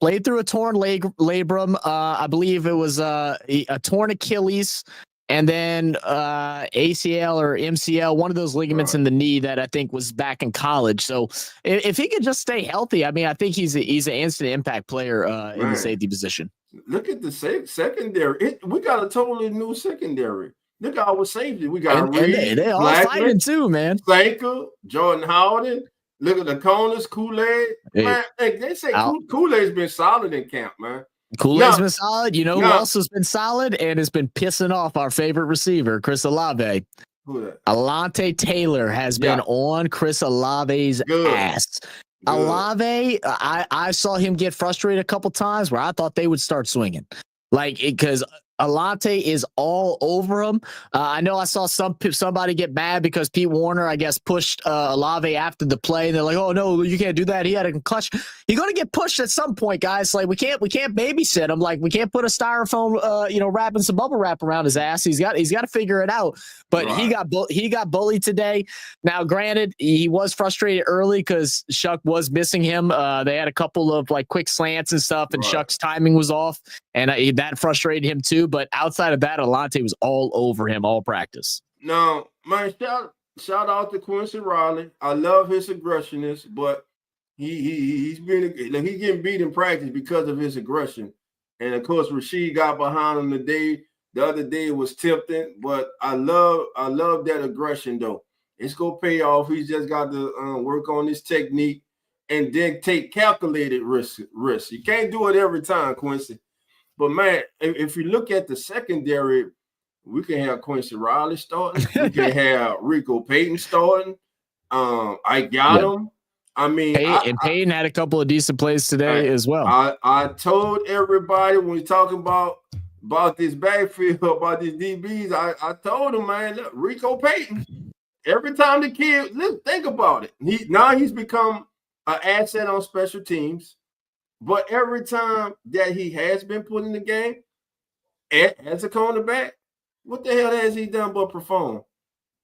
played through a torn labrum. I believe it was a torn Achilles, and then ACL or MCL, one of those ligaments in the knee that I think was back in college. So if he could just stay healthy, I mean, I think he's an instant impact player in the Man. safety position. Look at the secondary. We got a totally new secondary. Look at our safety. We got And Reed, they all Blackman, fighting too, man. Sanker, Jordan Howden. Look at the corners, Kool-Aid. Hey. Man, they say Al- Kool-Aid's been solid in camp, man. Kool-Aid's Now- been solid. You know who now- else has been solid and has been pissing off our favorite receiver, Chris Olave. Who that? Alante Taylor has been on Chris Olave's ass. Olave, I saw him get frustrated a couple times where I thought they would start swinging. Because Alante is all over him. I know I saw somebody get mad because Pete Warner, I guess, pushed Olave after the play. And they're like, "Oh no, you can't do that. He had a concussion." You're gonna get pushed at some point, guys. Like we can't babysit him. Like we can't put a styrofoam, wrap and some bubble wrap around his ass. He's got to figure it out. But he got bullied today. Now, granted, he was frustrated early because Shuck was missing him. They had a couple of quick slants and stuff, and Shuck's timing was off, and that frustrated him too. But outside of that, Alante was all over him all practice. Now, man, shout out to Quincy Riley. I love his aggressiveness, but he's getting beat in practice because of his aggression. And of course, Rasheed got behind him the other day. It was tempting, but I love that aggression though. It's gonna pay off. He's just got to work on his technique and then take calculated risks. You can't do it every time, Quincy. But man, if you look at the secondary, we can have Quincy Riley starting. We can have Rico Payton starting. I got him. I mean, Payton had a couple of decent plays today as well. I told everybody when we talking about this backfield, about these DBs, I told him, man, look, Rico Payton. Every time the kid, think about it. He's become an asset on special teams. But every time that he has been put in the game as a cornerback, what the hell has he done but perform?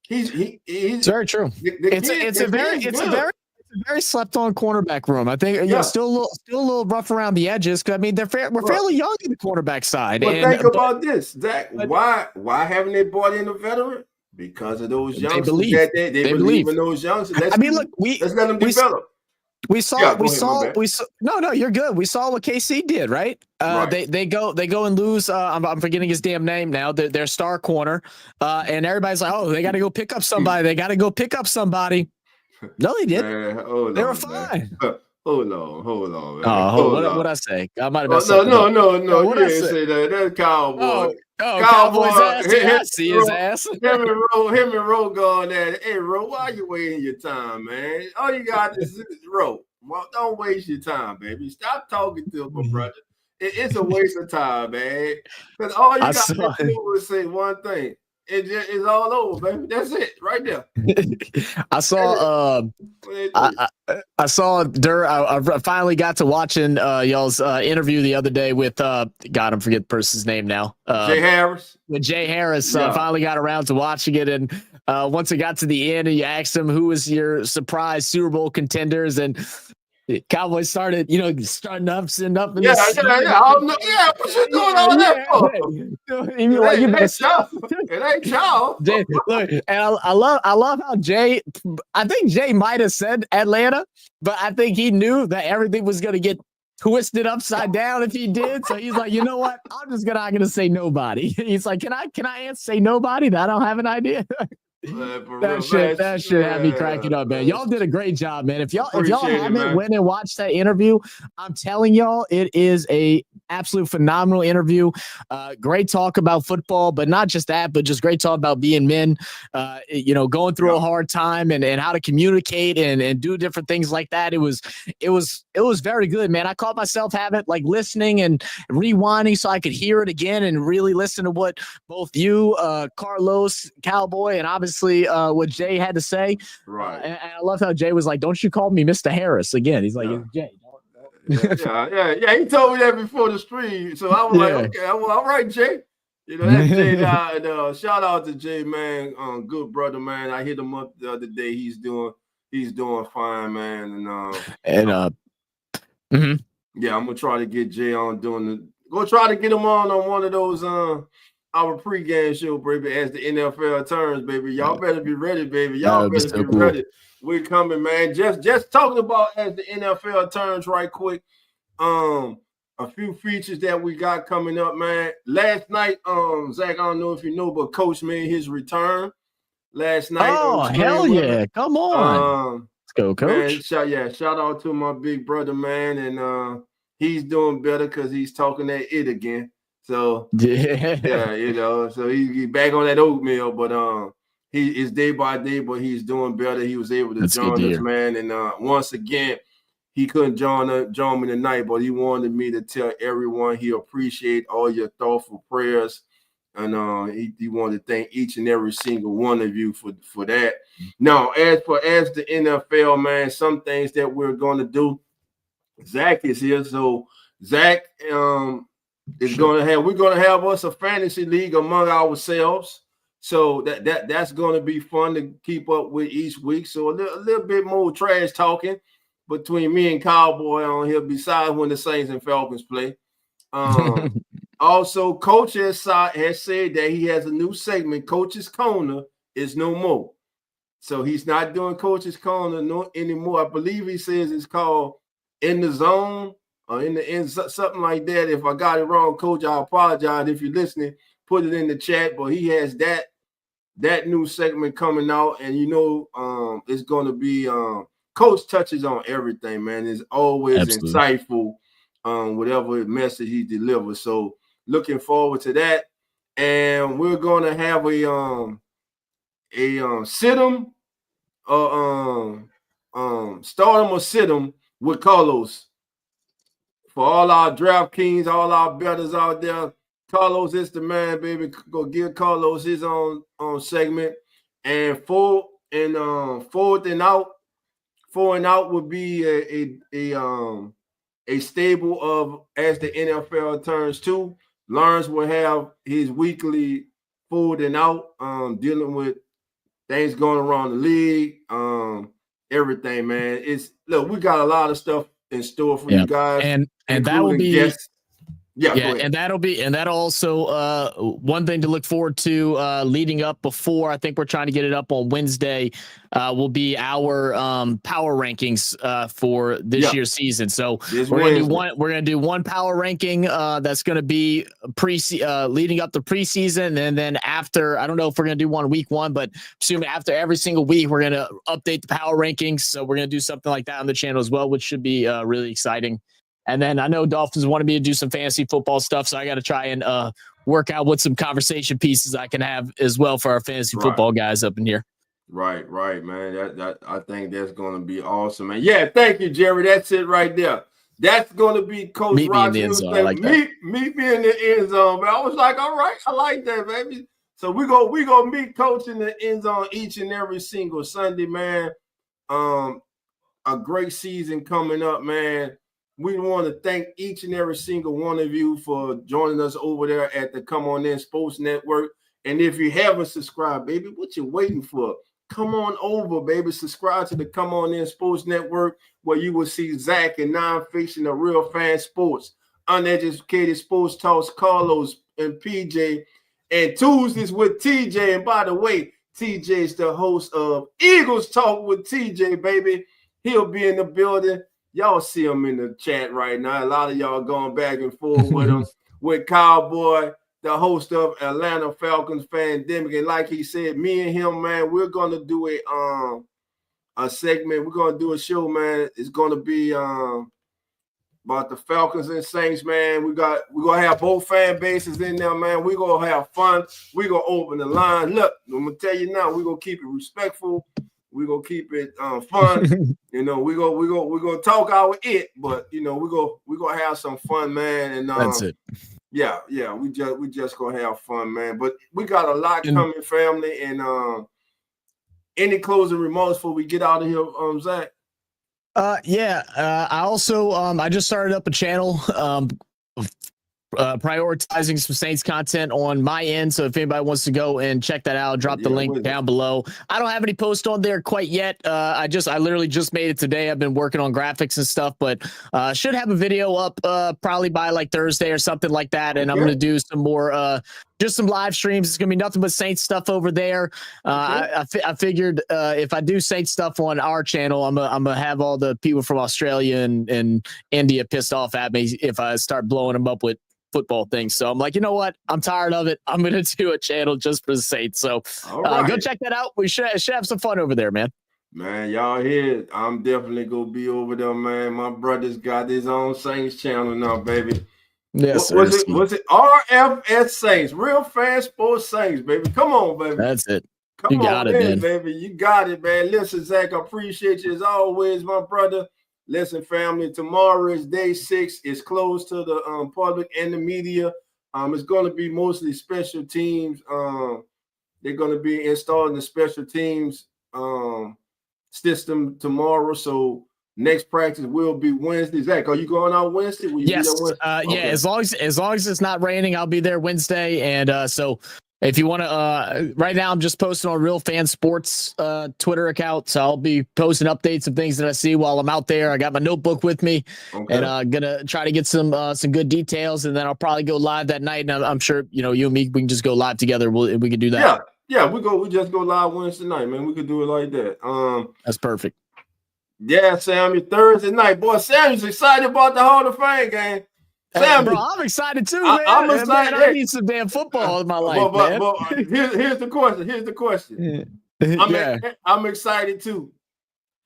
He's very true. It's a very slept on cornerback room. I think still a little rough around the edges. Cause I mean we're fairly young in the cornerback side. But think about this, Zach. Why haven't they brought in a veteron? Because of those youngsters. They believe in those youngsters. Let's let them develop. We saw. No, you're good. We saw what KC did, right? They go and lose. I'm forgetting his damn name now. Their star corner, and everybody's like, "Oh, they got to go pick up somebody. They got to go pick up somebody." No, they didn't. They were fine. Hold on, man. Oh, Hold on. what I say? I might have Oh, messed something no, up. no. What You I didn't say? say that. That's Cowboy. Cowboy's ass. Yeah, I see his ass. Him and Ro going at it. Hey, Ro, why you wasting your time, man? All you got is Ro. Well, don't waste your time, baby. Stop talking to my brother. It's a waste of time, man. Because all you got to do is say one thing. It's all over, baby. That's it, right there. I saw. I saw. I finally got to watching y'all's interview the other day with. God, I forget the person's name now. Jay Harris. With Jay Harris, Yeah. finally got around to watching it, and once it got to the end, and you asked him who was your surprise Super Bowl contenders, and Cowboys started, starting up, sitting up. In Yeah. What you doing all that for? It ain't y'all. Jay, look, and I love how Jay. I think Jay might have said Atlanta, but I think he knew that everything was going to get twisted upside down if he did. So he's like, you know what? I'm just not gonna say nobody. He's like, can I say nobody? That I don't have an idea. That shit had me cracking up, man. Y'all did a great job, man. If y'all haven't went and watched that interview, I'm telling y'all, it is a absolute phenomenal interview. Great talk about football, but not just that, but just great talk about being men. Going through a hard time and how to communicate and do different things like that. It was very good, man. I caught myself listening and rewinding so I could hear it again and really listen to what both you, Carlos, Cowboy, and obviously what Jay had to say. Right. And I love how Jay was like, "Don't you call me Mr. Harris again?" He's like, "It's Jay." Yeah. He told me that before the stream, so I was like, okay, all right, Jay. That's Jay. Shout out to Jay, man. Good brother, man. I hit him up the other day. He's doing fine, man. Yeah, I'm gonna try to get Jay on try to get him on one of those our pregame show, baby, as the NFL turns, baby. Y'all better be ready, baby. Y'all better be ready. We're coming, man. Just talking about as the NFL turns right quick. A few features that we got coming up, man. Last night, Zach, I don't know if you know, but Coach made his return last night. Oh, hell yeah. Come on. Let's go, Coach. Man, shout out to my big brother, man. And he's doing better because he's talking that it again. So so he's back on that oatmeal, but he is day by day, but he's doing better. He was able to join us, man. And once again, he couldn't join me tonight, but he wanted me to tell everyone he appreciate all your thoughtful prayers, and he wanted to thank each and every single one of you for that. Now, as the NFL, man, some things that we're going to do. Zach is here, so Zach we're gonna have us a fantasy league among ourselves. So that's gonna be fun to keep up with each week. So a little bit more trash talking between me and Cowboy on here, besides when the Saints and Falcons play. Also, Coach has said that he has a new segment. Coach's Corner is no more. So he's not doing Coach's Corner anymore. I believe he says it's called In the Zone. In the end, something like that. If I got it wrong, Coach, I apologize. If you're listening, put it in the chat. But he has that new segment coming out, and it's going to be Coach touches on everything, man. It's always insightful, whatever message he delivers. So looking forward to that, and we're going to have a sit-em, start 'em or sit-em with Carlos. For all our DraftKings, all our bettors out there, Carlos is the man, baby. Go give Carlos his own segment. And four and out would be a stable of as the NFL turns to. Lawrence will have his weekly forward and out, dealing with things going around the league, everything, man. We got a lot of stuff in store for you guys. And that will be guests. Yeah, go Yeah, ahead. and that'll also one thing to look forward to leading up before. I think we're trying to get it up on Wednesday. Will be our power rankings for this year's season. So we're gonna do one power ranking that's gonna be leading up to preseason, and then after, I don't know if we're gonna do one week 1, but assuming after every single week we're gonna update the power rankings. So we're gonna do something like that on the channel as well, which should be really exciting. And then I know Dolphins wanted me to do some fantasy football stuff, so I got to try and work out what some conversation pieces I can have as well for our fantasy football guys up in here. Right, man. That I think that's going to be awesome, man. Yeah, thank you, Jerry. That's it right there. That's going to be Coach Meet me in Rock. the end zone. I like that. Meet me in the end zone, man. I was like, all right, I like that, baby. So we go meet Coach in the end zone each and every single Sunday, man. A great season coming up, man. We want to thank each and every single one of you for joining us over there at the Come On In Sports Network. And if you haven't subscribed, baby, what you waiting for? Come on over, baby. Subscribe to the Come On In Sports Network, where you will see Zach and Nonfiction, the Real Fan Sports, Uneducated Sports Talks, Carlos and PJ, and Tuesdays with TJ. And by the way, TJ is the host of Eagles Talk with TJ, baby. He'll be in the building. Y'all see him in the chat right now. A lot of y'all going back and forth with him, with Cowboy, the host of Atlanta Falcons Fandemic. And like he said, me and him, man, we're going to do a segment. We're going to do a show, man. It's going to be about the Falcons and Saints, man. We're going to have both fan bases in there, man. We're going to have fun. We're going to open the line. Look, I'm going to tell you now, we're going to keep it respectful. We're going to keep it fun. You know, we're gonna talk our it, but you know, we're gonna have some fun, man. And that's it. Yeah, we just gonna have fun, man. But we got a lot coming, family. And any closing remarks before we get out of here, Zach? I also I just started up a channel prioritizing some Saints content on my end. So if anybody wants to go and check that out, drop the link down below. I don't have any posts on there quite yet. I literally just made it today. I've been working on graphics and stuff, but should have a video up probably by like Thursday or something like that. And I'm going to do some more just some live streams. It's gonna be nothing but Saints stuff over there. I figured if I do Saints stuff on our channel, I'm gonna have all the people from Australia and India pissed off at me if I start blowing them up with football things. So I'm like, you know what? I'm tired of it. I'm gonna do a channel just for the Saints. So go check that out. We should have some fun over there, man. Man, y'all here. I'm definitely gonna be over there, man. My brother's got his own Saints channel now, baby. Yes, was it RFS Saints, Real Fan Sports Saints, baby? Come on, baby. That's it. Come you got on, it, man. Baby. You got it, man. Listen, Zach, I appreciate you as always, my brother. Listen, family, tomorrow is day 6. It's closed to the public and the media. It's going to be mostly special teams. They're going to be installing the special teams system tomorrow. So next practice will be Wednesday. Zach, are you going out Wednesday? Will you yes. be there Wednesday? Yeah. As long as it's not raining, I'll be there Wednesday. And so if you want to, right now I'm just posting on Real Fan Sports Twitter account. So I'll be posting updates of things that I see while I'm out there. I got my notebook with me, and gonna try to get some good details, and then I'll probably go live that night. And I'm sure you and me, we can just go live together. We can do that. Yeah. We just go live Wednesday night, man. We could do it like that. That's perfect. Yeah, Sam, your Thursday night, boy. Sam's excited about the Hall of Fame game. Sam, bro, I'm excited too, man. I'm excited. Man, I need some damn football in my life, man. Here's the question. I'm excited too.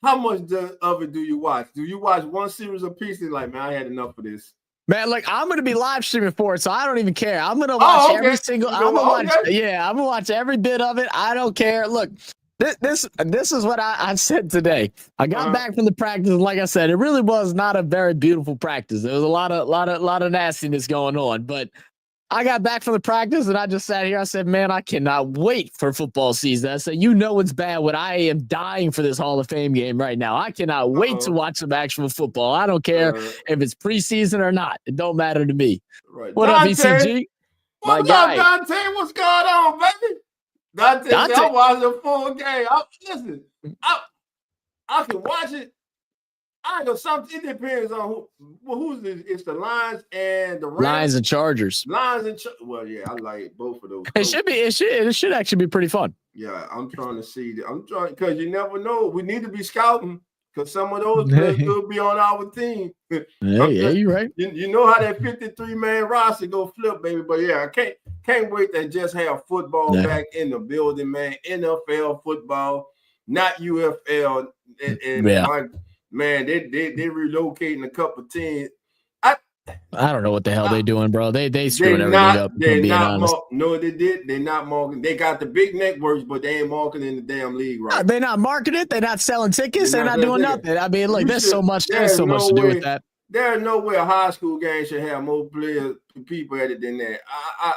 How much of it do you watch? Do you watch one series of pieces? Like, man, I had enough of this. Man, like I'm gonna be live streaming for it, so I don't even care. I'm gonna watch every single. I'm gonna watch every bit of it. I don't care. Look. This is what I said today. I got back from the practice, and like I said, it really was not a very beautiful practice. There was a lot of nastiness going on, but I got back from the practice and I just sat here. I said, man, I cannot wait for football season. I said, it's bad when I am dying for this Hall of Fame game right now. I cannot wait to watch some actual football. I don't care if it's preseason or not. It don't matter to me. Right. What up, ECG? What's up, Dante? What's going on, baby? Dante. I watched the full game. Listen, I can watch it, I know something. It depends on who's it's the Lions and the Rams. Lions and Chargers. Lions and well, yeah, I like both of those. It should be. It should actually be pretty fun. Yeah, I'm trying to see. I'm trying because you never know. We need to be scouting because some of those players could be on our team. Yeah, you're right. You know how that 53-man roster go flip, baby. But yeah, I can't wait to just have football back in the building, man. NFL football, not UFL. And man, they relocating a couple teams. I don't know what the hell they're doing, bro. They screwed everything up. They're not. No, they did. They're not marketing. They got the big networks, but they ain't marketing the damn league, right? They're not marketing it. They're not selling tickets. They're not doing nothing. I mean, like there's so much. There's so much to do with that. There's no way a high school game should have more people at it than that.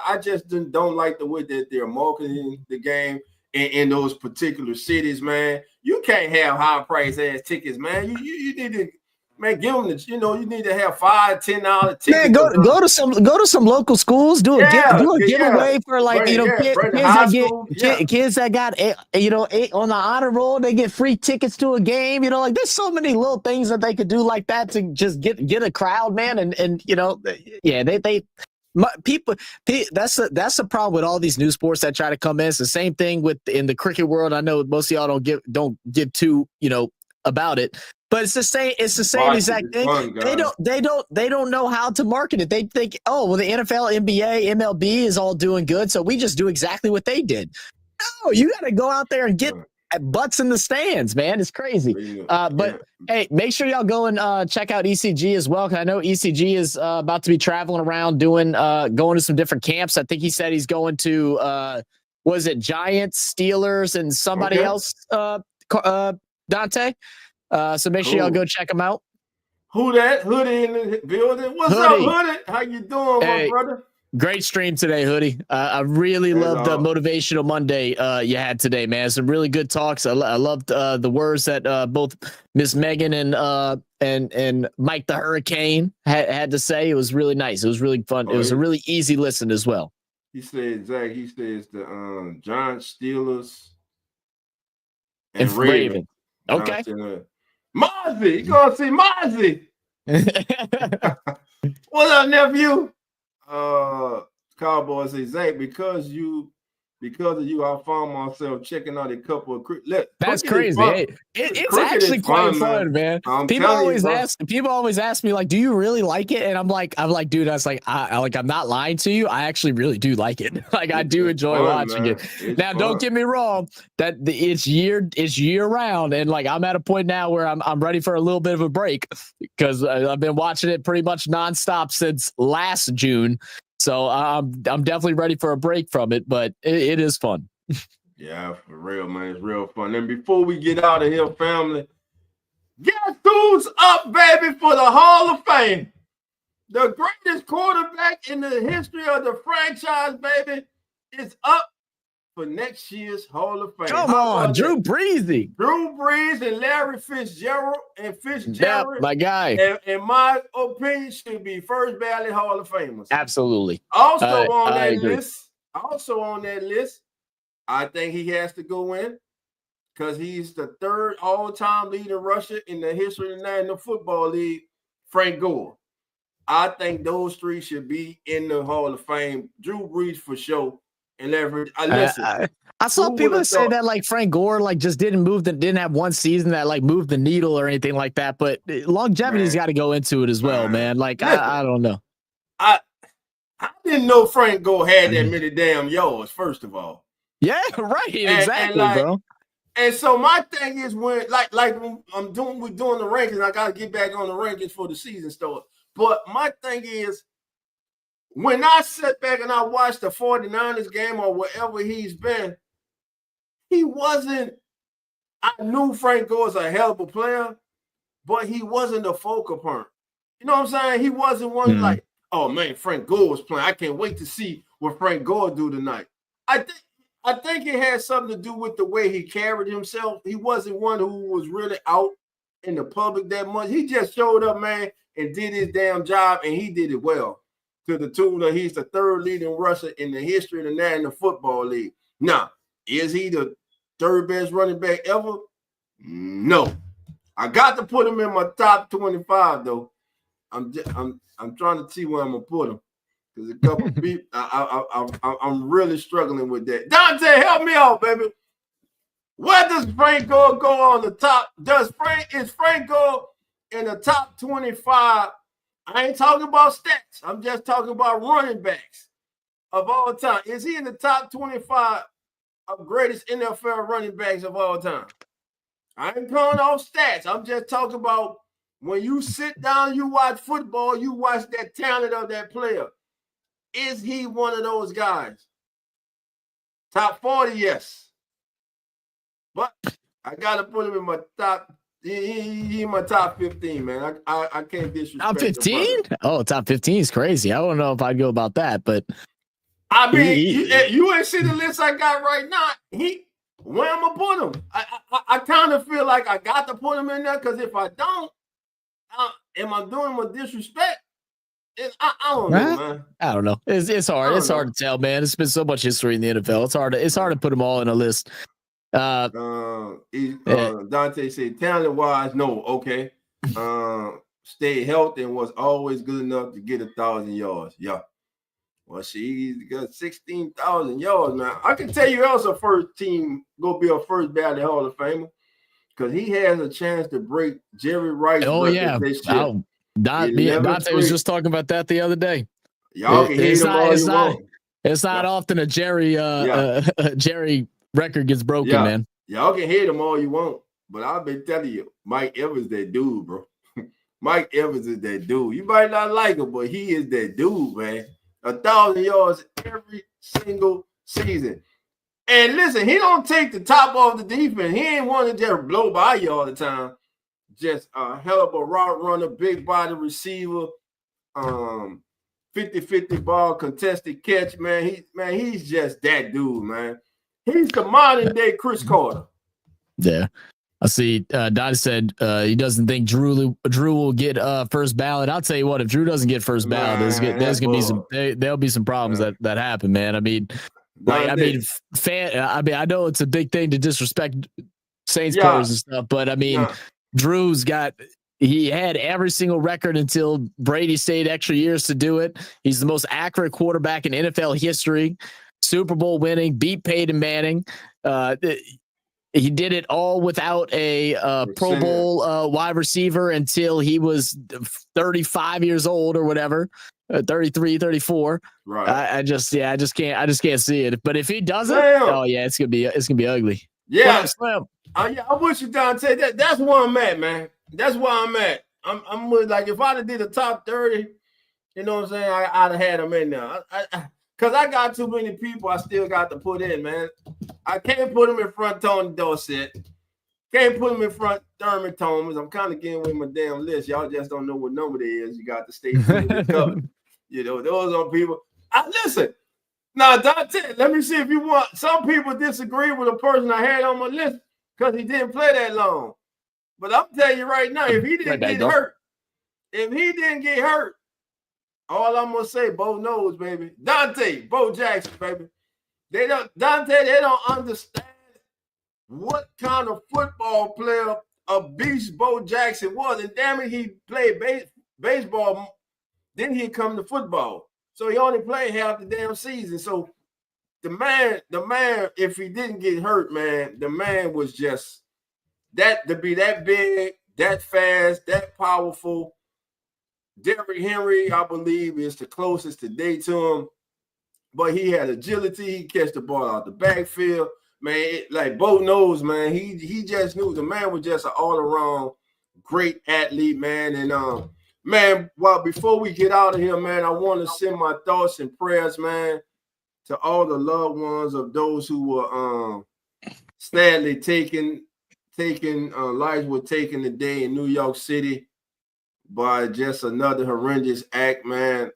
I just don't like the way that they're marketing the game in those particular cities, man. You can't have high price ass tickets, man. You need to. Man, give them you need to have $5, $10 tickets. Man, go to some local schools. Do a giveaway for kids that got eight on the honor roll. They get free tickets to a game. Like there's so many little things that they could do like that to just get a crowd, man. And people. That's the problem with all these new sports that try to come in. It's the same thing in the cricket world. I know most of y'all don't give too about it. But it's the same exact thing. They don't know how to market it. They think, oh, well, the NFL, NBA, MLB is all doing good, so we just do exactly what they did. No, you got to go out there and get butts in the stands, man. It's crazy. Hey, make sure y'all go and check out ECG as well, because I know ECG is about to be traveling around going to some different camps. I think he said he's going to was it Giants, Steelers, and somebody else, Dante. So make sure y'all go check them out. Who that? Hoodie in the building. What's up, Hoodie? How you doing, my brother? Great stream today, Hoodie. I really loved the Motivational Monday you had today, man. Some really good talks. I loved the words that both Miss Megan and Mike the Hurricane had to say. It was really nice. It was really fun. It was a really easy listen as well. He said, Zach, the Giants, Steelers, and Ravens. Okay. Mozzie, you gonna see Mozzie? What up, nephew? Cowboy says, Zach, because of you, I found myself checking out a couple of That's crazy. Hey, it's actually quite fun, man. People always ask me, like, do you really like it? And I'm like, dude, I'm not lying to you. I actually really do like it. Like, I do enjoy watching it. Now, don't get me wrong, that it's year round, and like I'm at a point now where I'm ready for a little bit of a break because I've been watching it pretty much nonstop since last June. So I'm definitely ready for a break from it, but it is fun. Yeah, for real, man. It's real fun. And before we get out of here, family, guess who's up, baby, for the Hall of Fame? The greatest quarterback in the history of the franchise, baby, is up for next year's Hall of Fame. Come on, Drew Brees. Drew Brees and Larry Fitzgerald. Yep, my guy. In my opinion, should be first ballot Hall of Famers. Absolutely. Also on that list, I think he has to go in because he's the third all-time leading rusher in the history of the National Football League, Frank Gore. I think those three should be in the Hall of Fame. Drew Brees for sure. And I saw people say that like Frank Gore like just didn't have one season that like moved the needle or anything like that, but longevity's got to go into it as well, man. Like I don't know. I didn't know Frank Gore had that many damn yards. First of all, yeah, right, exactly, bro. And so my thing is when we're doing the rankings, I got to get back on the rankings for the season start. But my thing is, when I sit back and I watch the 49ers game or wherever he's been, I knew Frank Gore's a hell of a player, but he wasn't a focal point. You know what I'm saying? He wasn't one like, oh man, Frank Gore was playing. I can't wait to see what Frank Gore do tonight. I think it had something to do with the way he carried himself. He wasn't one who was really out in the public that much. He just showed up, man, and did his damn job, and he did it well. To the tune that he's the third leading rusher in the history of the National Football League. Now, is he the third best running back ever? No. I got to put him in my top 25 though. I'm trying to see where I'm gonna put him because a couple people. I'm really struggling with that. Dante, help me out, baby. Where does Franco go on the top? Is Franco in the top 25? I ain't talking about stats. I'm just talking about running backs of all time. Is he in the top 25 of greatest NFL running backs of all time? I ain't calling off stats. I'm just talking about when you sit down, you watch football, you watch that talent of that player. Is he one of those guys? Top 40, yes. But I got to put him in my top. He in my top 15, man. I can't disrespect. Top 15? Oh, top 15 is crazy. I don't know if I'd go about that, but I mean, you ain't see the list I got right now. Where am I put him? I kind of feel like I got to put him in there because if I don't, am I doing him a disrespect? I don't know, man. I don't know. It's hard. It's hard to tell, man. It's been so much history in the NFL. It's hard to put them all in a list. Dante said, talent-wise, no, okay. Stayed healthy and was always good enough to get 1,000 yards. Yeah. Well, he's got 16,000 yards, man. I can tell you else a first team go be a first ballot Hall of Famer because he has a chance to break Jerry Rice. Oh, yeah. Dante was just talking about that the other day. Y'all can hate him all you want. It's not often a Jerry Jerry record gets broken, man. Y'all can hate him all you want, but I've been telling you, Mike Evans that dude, bro. Mike Evans is that dude. You might not like him, but he is that dude, man. 1,000 yards every single season. And listen, he don't take the top off the defense. He ain't want to just blow by you all the time. Just a hell of a route runner, big body receiver, 50-50 ball, contested catch, man. He's just that dude, man. He's the modern day Chris Carter. Yeah. I see Dottie said he doesn't think Drew will get first ballot. I'll tell you what, if Drew doesn't get first ballot, there's gonna be there'll be some problems that happen, man. I mean, I know it's a big thing to disrespect Saints players and stuff, but I mean, Drew's he had every single record until Brady stayed extra years to do it. He's the most accurate quarterback in NFL history. Super Bowl winning, beat Peyton Manning. He did it all without a Pro Bowl wide receiver until he was 35 years old or whatever, 33, 34. Right. I just can't see it. But if he doesn't, it's gonna be ugly. Yeah. I wish you Dante. That's where I'm at, man. That's where I'm at. I'm like, if I'd have did a top 30, you know what I'm saying? I'd have had him in there. Because I got too many people I still got to put in, man. I can't put him in front Tony Dorsett. Can't put him in front Thurman Thomas. I'm kind of getting with my damn list. Y'all just don't know what number it is. You got the state covered. You know, those are people. Listen. Now, Dante, let me see if you want. Some people disagree with a person I had on my list because he didn't play that long. But I'm telling you right now, if he didn't get hurt, all I'm gonna say, Bo knows, baby. Bo Jackson, baby. They don't understand what kind of football player a beast Bo Jackson was. And damn it, he played baseball. Then he come to football. So he only played half the damn season. So the man, if he didn't get hurt, man, the man was just that to be that big, that fast, that powerful. Derrick Henry, I believe, is the closest today to him. But he had agility. He catch the ball out the backfield. Man, like Bo knows, man. He just knew the man was just an all-around great athlete, man. And man, well, before we get out of here, man, I want to send my thoughts and prayers, man, to all the loved ones of those who were sadly lives were taken today in New York City by just another horrendous act, man.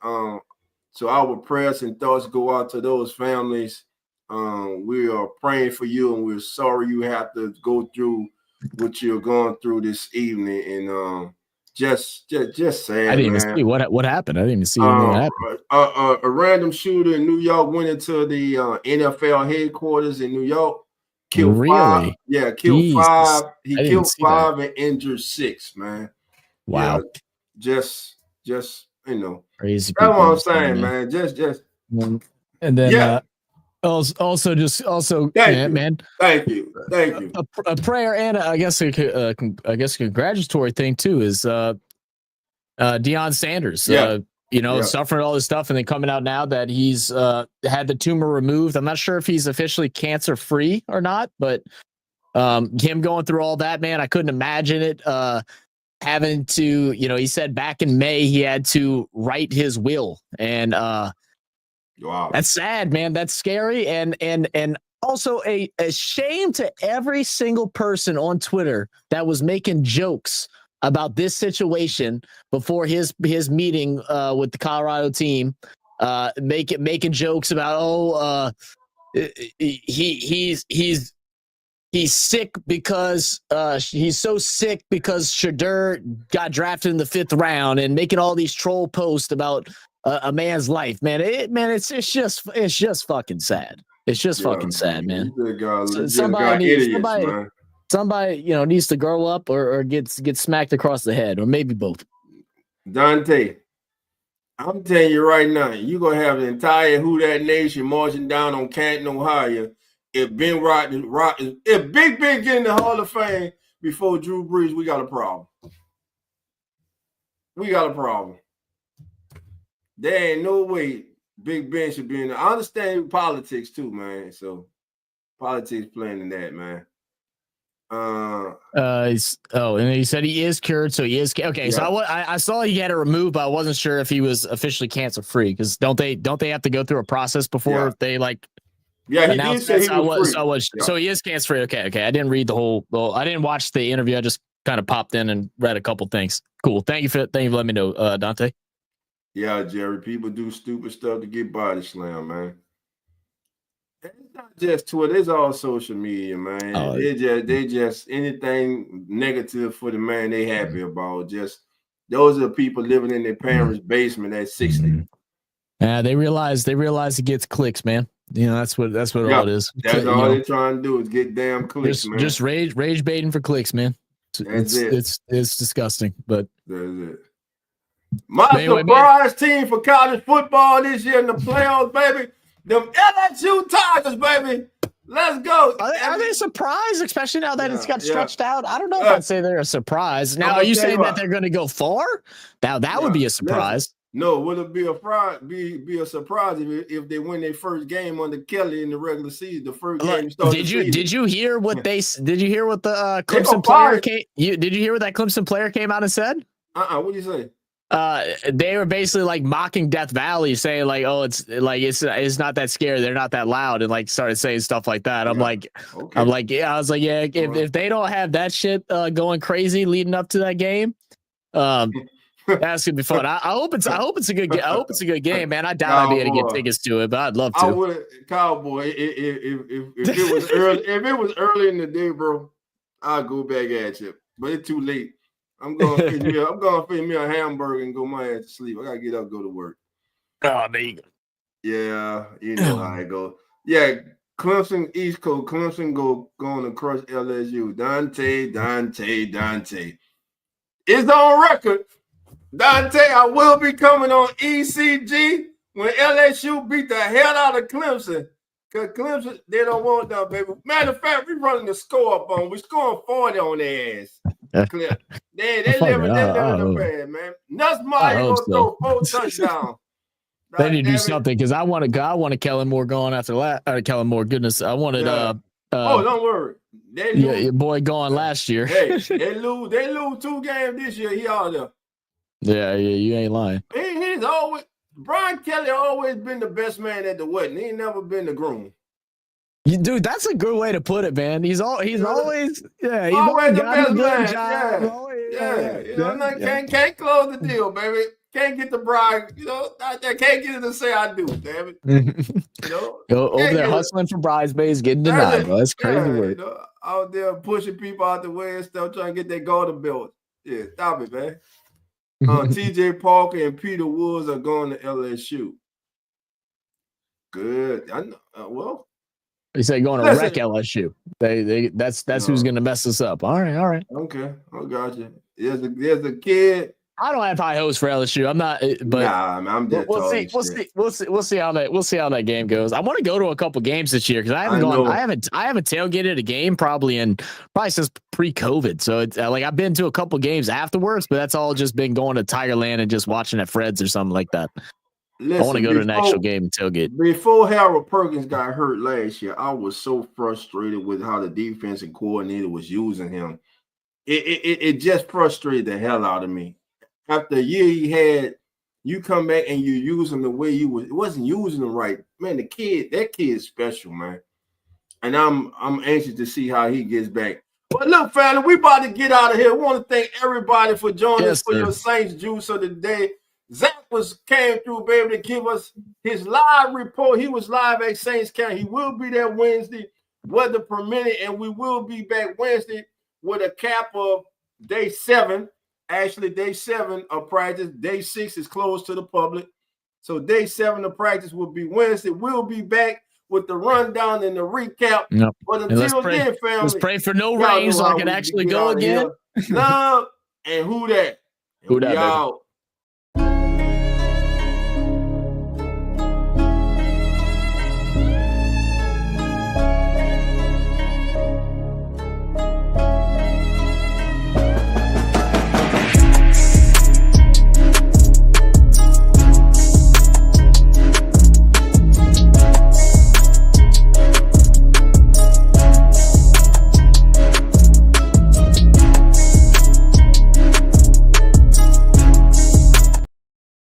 So our prayers and thoughts go out to those families. We are praying for you, and we're sorry you have to go through what you're going through this evening. And just sad. I didn't even see what happened. I didn't even see what happened. A random shooter in New York went into the NFL headquarters in New York Killed Really? 5. Yeah, killed Jesus. 5. He I didn't killed see that. 5 and injured 6, man. Wow. Yeah, just you know. Crazy That's people what in I'm this thing, saying, man. Just And then yeah. Also, Thank man, you. a prayer and I guess a congratulatory thing too is Deion Sanders. Yeah. Yeah. Suffering all this stuff and then coming out now that he's had the tumor removed. I'm not sure if he's officially cancer free or not, but him going through all that, man, I couldn't imagine it. Having to, he said back in May he had to write his will, and wow, that's sad, man. That's scary, and also a shame to every single person on Twitter that was making jokes about this situation before his meeting with the Colorado team, making jokes about he's sick because he's so sick because Shedeur got drafted in the 5th round, and making all these troll posts about a man's life, man. It's just fucking sad. It's just fucking sad, man. Somebody needs to grow up or get smacked across the head, or maybe both. Dante, I'm telling you right now, you're gonna have the entire Who That Nation marching down on Canton, Ohio. If Ben Rotten, if Big Ben get in the Hall of Fame before Drew Brees, we got a problem. There ain't no way Big Ben should be in there. I understand politics too, man. So politics playing in that, man. And he said he is cured, so he is okay. Yeah. So I saw he had it removed, but I wasn't sure if he was officially cancer free, because don't they have to go through a process before they like? Yeah, he did say he was free. So he is cancer free. Okay. I didn't read the whole. Well, I didn't watch the interview. I just kind of popped in and read a couple things. Cool. Thank you for letting me know, Dante. Yeah, Jerry. People do stupid stuff to get body slammed, man. It's not just Twitter, it's all social media, man. They just anything negative for the man they happy about. Just those are the people living in their parents' basement at 60. Yeah, they realize it gets clicks, man. That's what all it is. That's all they're trying to do is get damn clicks, man. Just rage baiting for clicks, man. It's disgusting, but that's it. My surprise team for college football this year in the playoffs, baby. Them LSU Tigers, baby. Let's go. Are they surprised, especially now that it's got stretched out? I don't know if I'd say they're a surprise. Now, are you saying that they're going to go far? Now, that would be a surprise. No, would it be a surprise if they win their first game under Kelly in the regular season? The first game started. Did you hear what the Clemson player came? Did you hear what that Clemson player came out and said? What did you say? They were basically like mocking Death Valley, saying like, "Oh, it's not that scary. They're not that loud," and like started saying stuff like that. I'm like, if they don't have that shit going crazy leading up to that game, that's gonna be fun. I hope it's a good game, man. I doubt I'd be able to get tickets to it, but I'd love to. I would, Cowboy. If it was early in the day, bro, I'd go back at you. But it's too late. I'm going to feed me a hamburger and go my ass to sleep. I got to get up and go to work. Oh, there you go. Yeah, you know how it goes. Yeah, Clemson, East Coast. Clemson going to crush LSU. Dante. It's on record. Dante, I will be coming on ECG when LSU beat the hell out of Clemson. Because Clemson, they don't want that, baby. Matter of fact, we running the score up on. We're scoring 40 on their ass. They live in the bad, man. Nussmeier gonna throw 4 touchdowns. They need to do something, because I wanted Kellen Moore going after Kellen Moore. Goodness, I wanted don't worry. Your boy gone last year. Hey, they lose 2 games this year. He out there. Yeah, you ain't lying. He's always Brian Kelly always been the best man at the wedding. He ain't never been the groom. Dude, that's a good way to put it, man. He's always always the best man. Can't close the deal, baby. Can't get the bride. I can't get it to say I do. Damn it. Go over there hustling for bridesmaids, getting denied. Bro. That's crazy work. Out there pushing people out the way and stuff, trying to get their golden belt. Yeah, stop it, man. TJ Parker and Peter Woods are going to LSU. Good. I know. He said going to wreck LSU. That's who's going to mess us up. All right. Okay, I got you. There's a kid. I don't have high hopes for LSU. I'm not, but nah, man, I'm just we'll see how that game goes. I want to go to a couple games this year because I haven't tailgated a game probably since pre-COVID. So it's like I've been to a couple games afterwards, but that's all just been going to Tigerland and just watching at Fred's or something like that. Listen, I want to go to an actual game and tailgate. Before Harold Perkins got hurt last year, I was so frustrated with how the defensive coordinator was using him. It just frustrated the hell out of me. After a year he had, you come back and you use him the way you wasn't using him right. Man, that kid's special, man. And I'm anxious to see how he gets back. But look, family, we about to get out of here. We want to thank everybody for joining us for your Saints Juice of the day. Zach came through, baby, to give us his live report. He was live at Saints Camp. He will be there Wednesday, weather permitting, and we will be back Wednesday with a cap of day 7. Actually, day 7 of practice. Day 6 is closed to the public. So day 7 of practice will be Wednesday. We'll be back with the rundown and the recap. Yep. But until then, family, let's pray for no rain so I can actually go again. Love and who that? Who that, out.